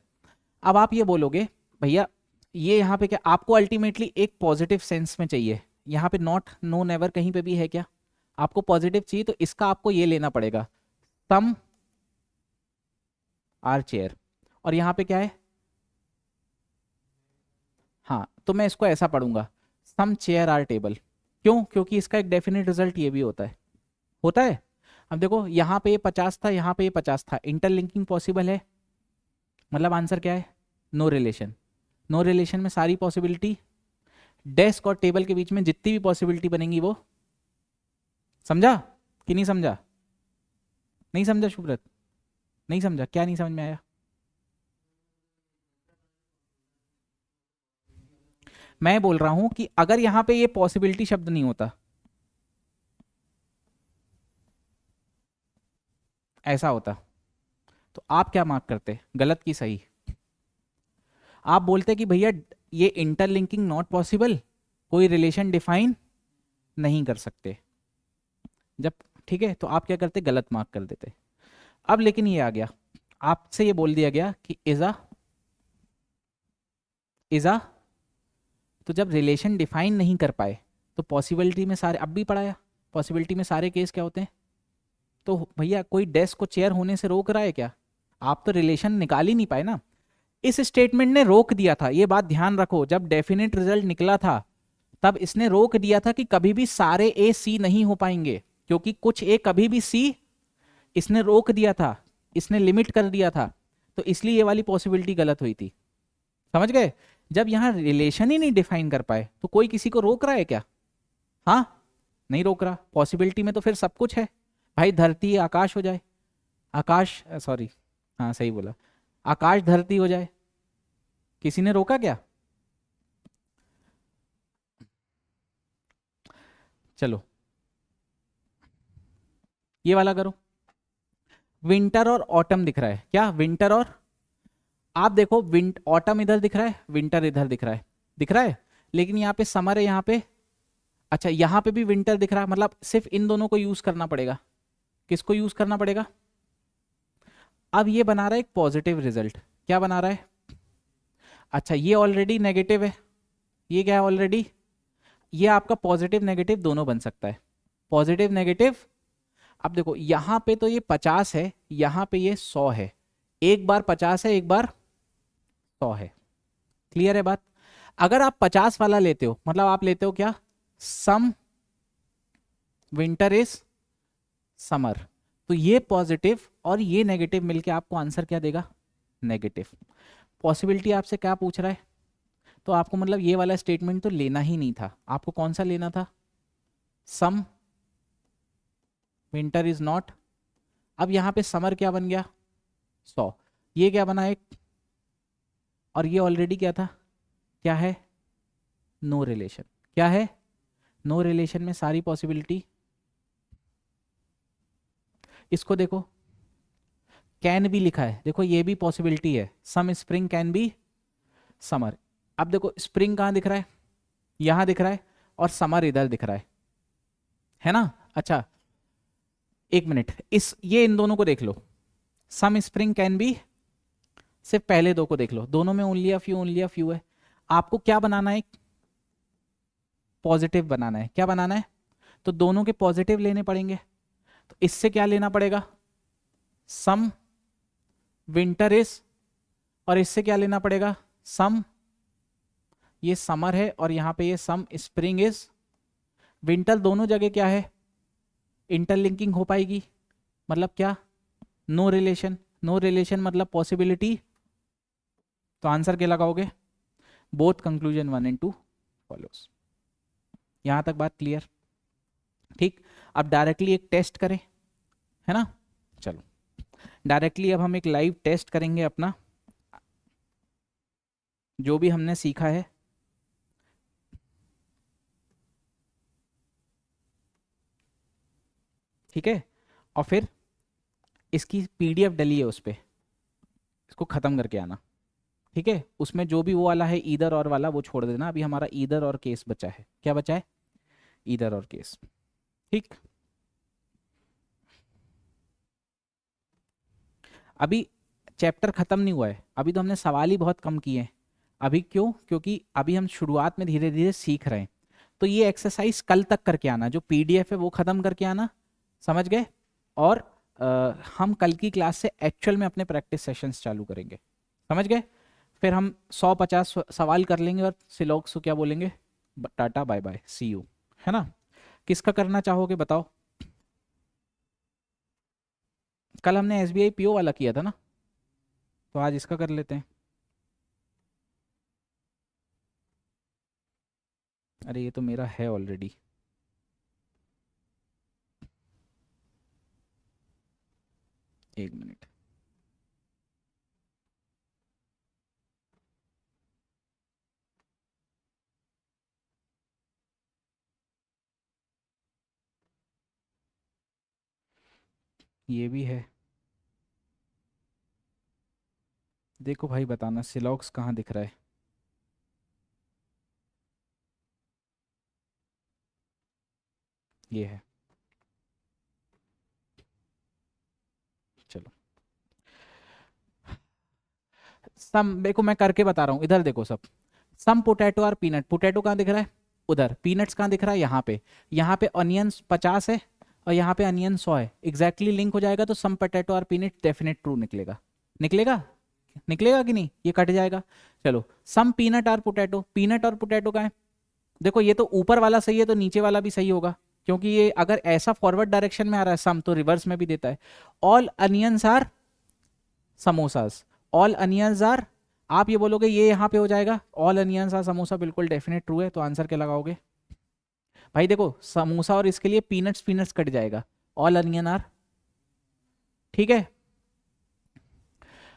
अब आप ये बोलोगे भैया ये यहाँ पे क्या, आपको अल्टीमेटली एक पॉजिटिव सेंस में चाहिए, यहाँ पे नॉट नो नेवर कहीं पे भी है क्या, आपको पॉजिटिव चाहिए, तो इसका आपको ये लेना पड़ेगा, सम आर चेयर। और यहाँ पे क्या है, हाँ, तो मैं इसको ऐसा पढ़ूंगा, सम चेयर आर टेबल। क्यों? क्योंकि इसका एक डेफिनेट रिजल्ट ये भी होता है, होता है। अब देखो यहाँ पे ये 50 था, यहाँ पे ये 50 था, इंटरलिंकिंग पॉसिबल है, मतलब आंसर क्या है, नो रिलेशन। नो रिलेशन में सारी पॉसिबिलिटी, डेस्क और टेबल के बीच में जितनी भी पॉसिबिलिटी बनेंगी वो। समझा कि नहीं समझा? नहीं समझा शुभ्रत? नहीं समझा, क्या नहीं समझ में आया? मैं बोल रहा हूं कि अगर यहां पे ये पॉसिबिलिटी शब्द नहीं होता, ऐसा होता, तो आप क्या मार्क करते, गलत की सही? आप बोलते कि भैया ये इंटरलिंकिंग नॉट पॉसिबल, कोई रिलेशन डिफाइन नहीं कर सकते, जब, ठीक है, तो आप क्या करते, गलत मार्क कर देते। अब लेकिन ये आ गया, आपसे ये बोल दिया गया कि इजा, इजा, तो जब रिलेशन डिफाइन नहीं कर पाए, तो पॉसिबिलिटी में सारे, अब भी पढ़ाया, पॉसिबिलिटी में सारे केस क्या होते हैं, तो भैया कोई डेस्क को चेयर होने से रोक रहा है क्या, आप तो रिलेशन निकाल ही नहीं पाए ना। इस स्टेटमेंट ने रोक दिया था, ये बात ध्यान रखो, जब डेफिनेट रिजल्ट निकला था तब इसने रोक दिया था कि कभी भी सारे ए सी नहीं हो पाएंगे, क्योंकि कुछ ए कभी भी सी, इसने रोक दिया था, इसने लिमिट कर दिया था, तो इसलिए ये वाली पॉसिबिलिटी गलत हुई थी। समझ गए? जब यहां रिलेशन ही नहीं डिफाइन कर पाए, तो कोई किसी को रोक रहा है क्या? हाँ, नहीं रोक रहा। पॉसिबिलिटी में तो फिर सब कुछ है, भाई धरती आकाश हो जाए, आकाश, सॉरी, हाँ सही बोला, आकाश धरती हो जाए, किसी ने रोका क्या? चलो ये वाला करो, विंटर और ऑटम दिख रहा है क्या, विंटर और, आप देखो विंट ऑटम इधर दिख रहा है, विंटर इधर दिख रहा है, दिख रहा है, लेकिन यहाँ पे समर है, यहाँ पे, अच्छा यहाँ पे भी विंटर दिख रहा है, मतलब सिर्फ इन दोनों को यूज करना पड़ेगा। किसको यूज करना पड़ेगा? अब ये बना रहा है एक पॉजिटिव रिजल्ट। क्या बना रहा है? अच्छा, ये ऑलरेडी नेगेटिव है, ये क्या है ऑलरेडी, ये आपका पॉजिटिव नेगेटिव दोनों बन सकता है, पॉजिटिव नेगेटिव। अब देखो यहाँ पे तो ये 50 है, यहाँ पे ये 100 है, एक बार 50 है एक बार 100 है। क्लियर है बात? अगर आप 50 वाला लेते हो, मतलब आप लेते हो क्या, सम विंटर इज समर, तो ये पॉजिटिव और ये नेगेटिव मिलके आपको आंसर क्या देगा, नेगेटिव। पॉसिबिलिटी आपसे क्या पूछ रहा है, तो आपको मतलब ये वाला स्टेटमेंट तो लेना ही नहीं था, आपको कौन सा लेना था, सम विंटर इज नॉट। अब यहां पे समर क्या बन गया, 100, ये क्या बना एक, और ये ऑलरेडी क्या था, क्या है, नो रिलेशन। क्या है, नो रिलेशन में सारी पॉसिबिलिटी। इसको देखो, कैन भी लिखा है, देखो ये भी पॉसिबिलिटी है, सम स्प्रिंग कैन बी समर। अब देखो स्प्रिंग कहाँ दिख रहा है, यहां दिख रहा है, और समर इधर दिख रहा है ना। अच्छा एक मिनट, इस ये इन दोनों को देख लो, सम स्प्रिंग कैन बी, सिर्फ पहले दो को देख लो, दोनों में ओनली अ फ्यू है। आपको क्या बनाना है, पॉजिटिव बनाना है। क्या बनाना है, तो दोनों के पॉजिटिव लेने पड़ेंगे, तो इससे क्या लेना पड़ेगा, सम विंटर इज, और इससे क्या लेना पड़ेगा, सम, ये समर है और यहां पे ये सम स्प्रिंग इज विंटर। दोनों जगह क्या है, इंटरलिंकिंग हो पाएगी, मतलब क्या, नो रिलेशन। नो रिलेशन मतलब पॉसिबिलिटी, तो आंसर क्या लगाओगे, बोथ कंक्लूजन 1 and 2 फॉलोस। यहां तक बात क्लियर? ठीक, अब डायरेक्टली एक टेस्ट करें, है ना। चलो डायरेक्टली अब हम एक लाइव टेस्ट करेंगे अपना, जो भी हमने सीखा है। ठीक है, और फिर इसकी पीडीएफ डली है उस पर, इसको ख़त्म करके आना। ठीक है, उसमें जो भी वो वाला है ईदर और वाला वो छोड़ देना, अभी हमारा ईदर और केस बचा है। क्या बचा है, ईदर और केस। ठीक, अभी चैप्टर खत्म नहीं हुआ है, अभी तो हमने सवाल ही बहुत कम किए हैं। अभी क्यों, क्योंकि अभी हम शुरुआत में धीरे धीरे सीख रहे हैं। तो ये एक्सरसाइज कल तक करके आना, जो पीडीएफ है वो खत्म करके आना, समझ गए। और हम कल की क्लास से एक्चुअल में अपने प्रैक्टिस सेशंस चालू करेंगे, समझ गए। फिर हम 150 सवाल कर लेंगे और सिलोक्स को क्या बोलेंगे, tata bye bye see you, है ना। किसका करना चाहोगे बताओ, कल हमने एसबीआई पीओ वाला किया था ना, तो आज इसका कर लेते हैं। अरे ये तो मेरा है ऑलरेडी, एक मिनट। ये भी है, देखो भाई बताना सिलॉक्स कहाँ दिख रहा है। ये है, चलो सम, देखो मैं करके बता रहा हूँ, इधर देखो सब, सम पोटैटो और पीनट, पोटैटो कहाँ दिख रहा है उधर, पीनट्स कहाँ दिख रहा है यहाँ पे, यहाँ पे अनियंस 50 है और यहाँ पे अनियन 100 है, एग्जैक्टली लिंक हो जाएगा, तो सम पोटैटो और पीनट डेफिनेट ट्रू निकलेगा। निकलेगा, निकलेगा कि नहीं, ये कट जाएगा। चलो सम पीनट और पोटैटो, पीनट और पोटैटो का है, देखो ये तो ऊपर वाला सही है तो नीचे वाला भी सही होगा, क्योंकि ये अगर ऐसा फॉरवर्ड डायरेक्शन में आ रहा है सम, तो रिवर्स में भी देता है। All onions are samosas, all onions are, आप ये बोलोगे ये यहाँ पे हो जाएगा, ऑल अनियंस आर समोसा, बिल्कुल डेफिनेट ट्रू है, तो आंसर क्या लगाओगे भाई। देखो समोसा और इसके लिए पीनट्स पीनट्स कट जाएगा, ऑल अनियन आर। ठीक है,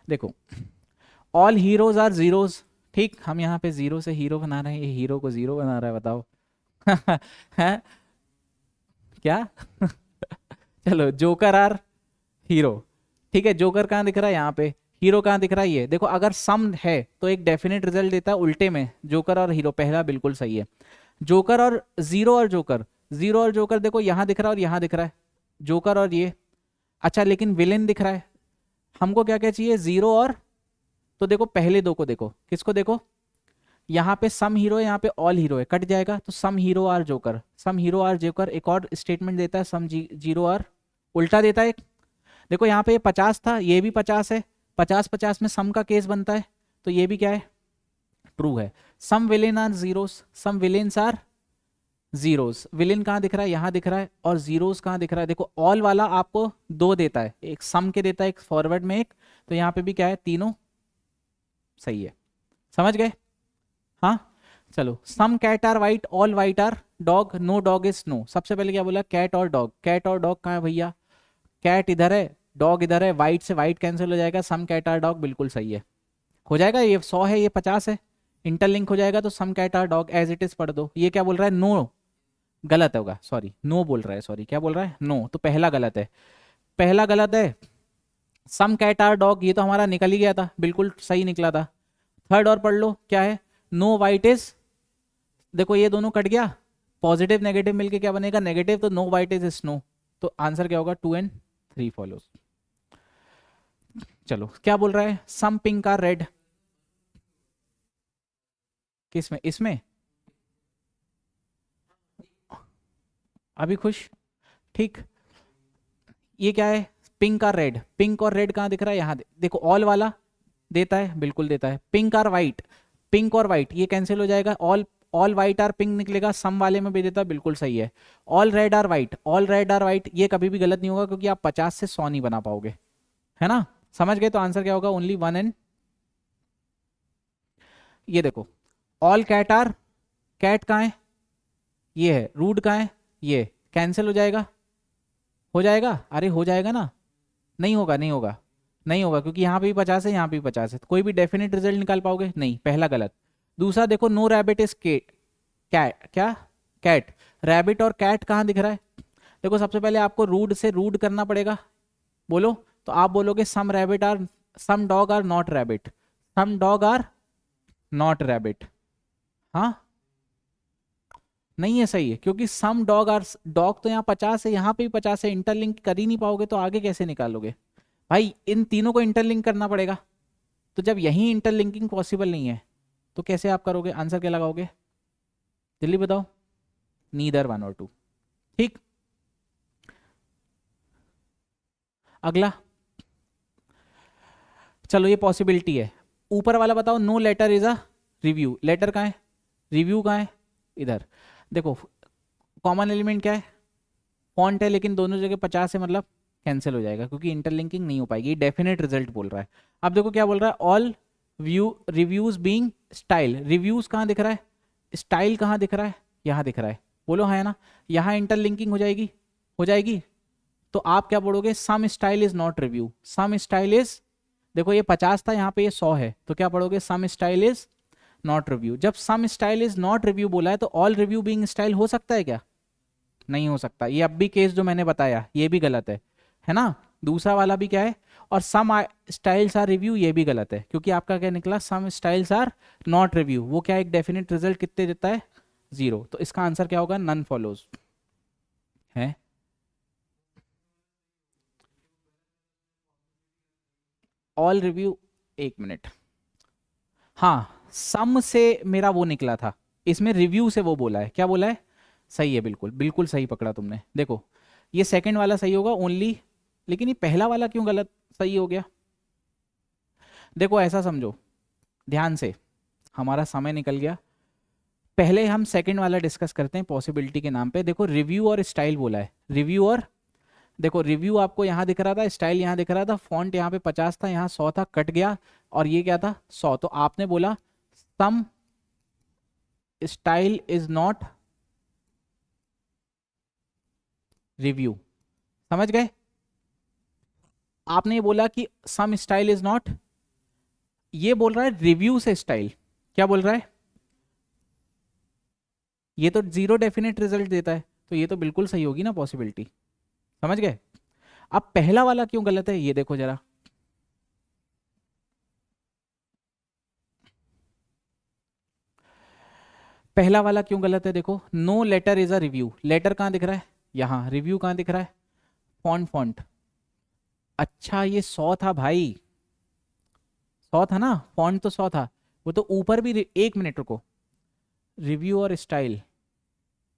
देखो ऑल हीरोज आर जीरोज, ठीक, हम यहाँ पे जीरो से हीरो बना रहे हैं, ये हीरो को जीरो बना रहा है, बताओ है क्या चलो जोकर आर हीरो, ठीक है, जोकर कहाँ दिख रहा है यहाँ पे, हीरो कहाँ दिख रहा है, ये देखो अगर सम है तो एक डेफिनेट रिजल्ट देता है उल्टे में, जोकर और हीरो, पहला बिल्कुल सही है। जोकर और जीरो और जोकर, जीरो और जोकर देखो यहाँ दिख रहा है और यहाँ दिख रहा है, जोकर और ये, अच्छा लेकिन विलेन दिख रहा है, हमको क्या क्या चाहिए, जीरो और, तो देखो पहले दो को देखो, किसको देखो, यहाँ पे सम हीरो है, यहाँ पे ऑल हीरो है, कट जाएगा तो some hero are joker, some hero are joker. एक और स्टेटमेंट देता है सम जीरो आर, उल्टा देता है एक। देखो यहाँ पे ये 50 था, ये भी 50 है, 50-50 में सम का केस बनता है, तो ये भी क्या है, ट्रू है। Some villain are zeros, some villains are zeros, villain कहाँ दिख रहा है, यहाँ दिख रहा है, और जीरोस कहाँ दिख रहा है, देखो ऑल वाला आपको दो देता है, एक सम के देता है, एक फॉरवर्ड में एक, तो यहाँ पे भी क्या है, तीनों सही है। समझ गए? हाँ चलो, some cat are white, all white are dog, no dog is snow. सबसे पहले क्या बोला, कैट और डॉग, कैट और डॉग कहाँ है भैया, कैट इधर है, डॉग इधर है, वाइट से वाइट कैंसिल हो जाएगा, सम कैट आर डॉग बिल्कुल सही है, हो जाएगा। ये 100 है, ये 50 है, इंटरलिंक हो जाएगा, तो some cat are dog as it is पढ़ दो। ये क्या बोल रहा है, नो, गलत होगा, सॉरी नो बोल रहा है, सॉरी क्या बोल रहा है, नो, तो पहला गलत है, पहला गलत है। सम कैट आर डॉग, ये तो हमारा निकल ही गया था, बिल्कुल सही निकला था। थर्ड और पढ़ लो, क्या है, नो वाइट इज, देखो ये दोनों कट गया, पॉजिटिव नेगेटिव मिलके क्या बनेगा, नेगेटिव, तो नो वाइट इज स्नो, तो आंसर क्या होगा, 2 and 3 फॉलोज। चलो क्या बोल रहा है, सम पिंक आर रेड, किस में, इसमें, अभी खुश, ठीक, ये क्या है, पिंक और रेड, पिंक और रेड कहाँ दिख रहा है, यहाँ देखो, ऑल वाला देता है, बिल्कुल देता है। पिंक और वाइट, पिंक और वाइट ये कैंसिल हो जाएगा, all, all white are pink निकलेगा, सम वाले में भी देता है, बिल्कुल सही है। All red are white, all red are white ये कभी भी गलत नहीं होगा, क्योंकि आप 50 से 100 नहीं बना पाओगे, है ना, समझ गए? तो आंसर क्या होगा, ओनली 1 and, ये देखो, ऑल कैट आर, कैट कहाँ है, ये है, रूड कहाँ है, ये कैंसिल हो जाएगा, हो जाएगा, अरे हो जाएगा ना, नहीं होगा, नहीं होगा, नहीं होगा, क्योंकि यहाँ पे भी 50 है, यहाँ पे भी 50 है, तो कोई भी डेफिनेट रिजल्ट निकाल पाओगे नहीं, पहला गलत। दूसरा देखो, no rabbit is cat, cat क्या, कैट, रैबिट और कैट कहाँ दिख रहा है, देखो सबसे पहले आपको रूड से रूड करना पड़ेगा, बोलो, तो आप बोलोगे some rabbit are, some dog are not rabbit, some dog are not rabbit, हाँ नहीं है, सही है, क्योंकि सम डॉग आर, डॉग तो यहाँ 50 है, यहाँ पे भी 50 है, इंटरलिंक कर ही नहीं पाओगे तो आगे कैसे निकालोगे भाई, इन तीनों को इंटरलिंक करना पड़ेगा, तो जब यही इंटरलिंकिंग पॉसिबल नहीं है तो कैसे आप करोगे, आंसर क्या लगाओगे, जल्दी बताओ, नीदर 1 और 2, ठीक। अगला, चलो ये पॉसिबिलिटी है, ऊपर वाला बताओ, no letter is a review, letter कहाँ है, रिव्यू कहाँ है, इधर देखो, कॉमन एलिमेंट क्या है, फॉन्ट है, लेकिन दोनों जगह 50 है, मतलब कैंसिल हो जाएगा, क्योंकि इंटरलिंकिंग नहीं हो पाएगी, डेफिनेट रिजल्ट बोल रहा है। अब देखो क्या बोल रहा है, all view reviews being style, reviews कहाँ दिख रहा है, स्टाइल कहाँ दिख रहा है, यहाँ दिख रहा है, बोलो हाँ है ना, यहाँ इंटरलिंकिंग हो जाएगी, हो जाएगी, तो आप क्या बोलोगे, some style is not review, some style is, देखो ये 50 था, यहाँ पे ये 100 है, तो क्या पढ़ोगे, सम स्टाइल इज नॉट रिव्यू। जब सम स्टाइल इज नॉट रिव्यू बोला है, तो ऑल रिव्यू बीइंग स्टाइल हो सकता है क्या, नहीं हो सकता, ये अब भी केस जो मैंने बताया ये भी गलत है ना, दूसरा वाला भी क्या है, और सम स्टाइल्स आर रिव्यू ये भी गलत है, क्योंकि आपका क्या निकला, सम स्टाइल्स आर नॉट रिव्यू, वो क्या एक डेफिनेट रिजल्ट कितने देता है, 0, तो इसका आंसर क्या होगा, नन फॉलोज है। ऑल रिव्यू, एक मिनट, हाँ सम से मेरा वो निकला था, इसमें रिव्यू से वो बोला है, क्या बोला है, सही है, बिल्कुल बिल्कुल सही पकड़ा तुमने। देखो ये सेकंड वाला सही होगा ओनली, लेकिन ये पहला वाला क्यों गलत सही हो गया, देखो ऐसा समझो ध्यान से, हमारा समय निकल गया, पहले हम सेकंड वाला डिस्कस करते हैं पॉसिबिलिटी के नाम पे। देखो रिव्यू और स्टाइल बोला है, रिव्यू और, देखो रिव्यू आपको यहाँ दिख रहा था, स्टाइल यहाँ दिख रहा था, फॉन्ट यहाँ पे 50 था, यहाँ 100 था, कट गया, और ये क्या था 100, तो आपने बोला सम स्टाइल इज नॉट रिव्यू, समझ गए, आपने ये बोला कि सम स्टाइल इज नॉट, ये बोल रहा है रिव्यू से स्टाइल, क्या बोल रहा है, ये तो 0 डेफिनेट रिजल्ट देता है, तो ये तो बिल्कुल सही होगी ना पॉसिबिलिटी, समझ गए। अब पहला वाला क्यों गलत है, ये देखो जरा, पहला वाला क्यों गलत है, देखो no letter is a review, letter कहाँ दिख रहा है, यहाँ, रिव्यू कहाँ दिख रहा है, फॉन्ट, फॉन्ट, अच्छा ये 100 था भाई, 100 था ना, फॉन्ट तो 100 था। वो तो ऊपर भी एक मिनट रुको, रिव्यू और स्टाइल,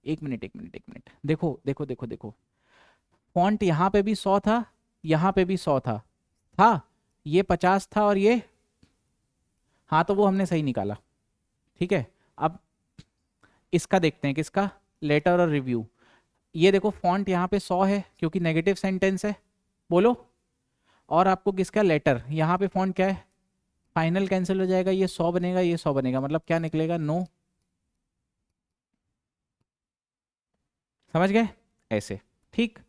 एक मिनट एक मिनट एक मिनट, देखो देखो देखो देखो, फॉन्ट यहाँ पे भी 100 था, यहाँ पे भी 100 था, ये 50 था और ये, हाँ तो वो हमने सही निकाला। ठीक है, अब इसका देखते हैं, किसका, लेटर और रिव्यू। ये देखो फॉन्ट यहाँ पे 100 है क्योंकि नेगेटिव सेंटेंस है, बोलो। और आपको किसका, लेटर, यहाँ पे फॉन्ट क्या है, फाइनल कैंसिल हो जाएगा, ये 100 बनेगा, ये 100 बनेगा, मतलब क्या निकलेगा, नो। समझ गए, ऐसे। ठीक,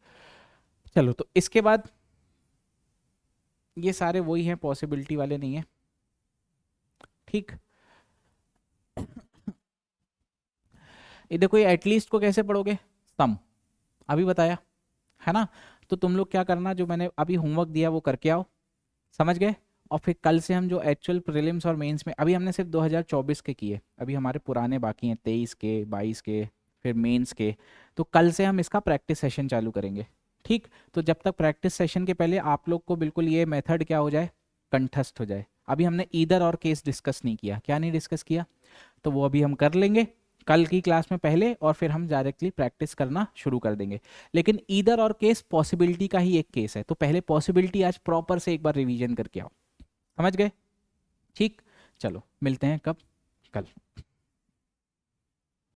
चलो तो इसके बाद ये सारे वही हैं, पॉसिबिलिटी वाले नहीं है। ठीक, ये देखो, ये एटलीस्ट को कैसे पढ़ोगे, सम, अभी बताया है ना। तो तुम लोग क्या करना, जो मैंने अभी होमवर्क दिया वो करके आओ, समझ गए। और फिर कल से हम जो एक्चुअल प्रीलिम्स और मेंस में, अभी हमने सिर्फ 2024 के किए, अभी हमारे पुराने बाकी हैं, 23 के, 22 के, फिर मेंस के। तो कल से हम इसका प्रैक्टिस सेशन चालू करेंगे। ठीक, तो जब तक प्रैक्टिस सेशन के पहले आप लोग को बिल्कुल ये मेथड क्या हो जाए, कंठस्थ हो जाए। अभी हमने ईदर और केस डिस्कस नहीं किया, क्या नहीं डिस्कस किया, तो वो अभी हम कर लेंगे कल की क्लास में पहले, और फिर हम डायरेक्टली प्रैक्टिस करना शुरू कर देंगे। लेकिन ईदर और केस पॉसिबिलिटी का ही एक केस है, तो पहले पॉसिबिलिटी आज प्रॉपर से एक बार रिवीजन करके आओ, समझ गए। ठीक, चलो मिलते हैं कब, कल।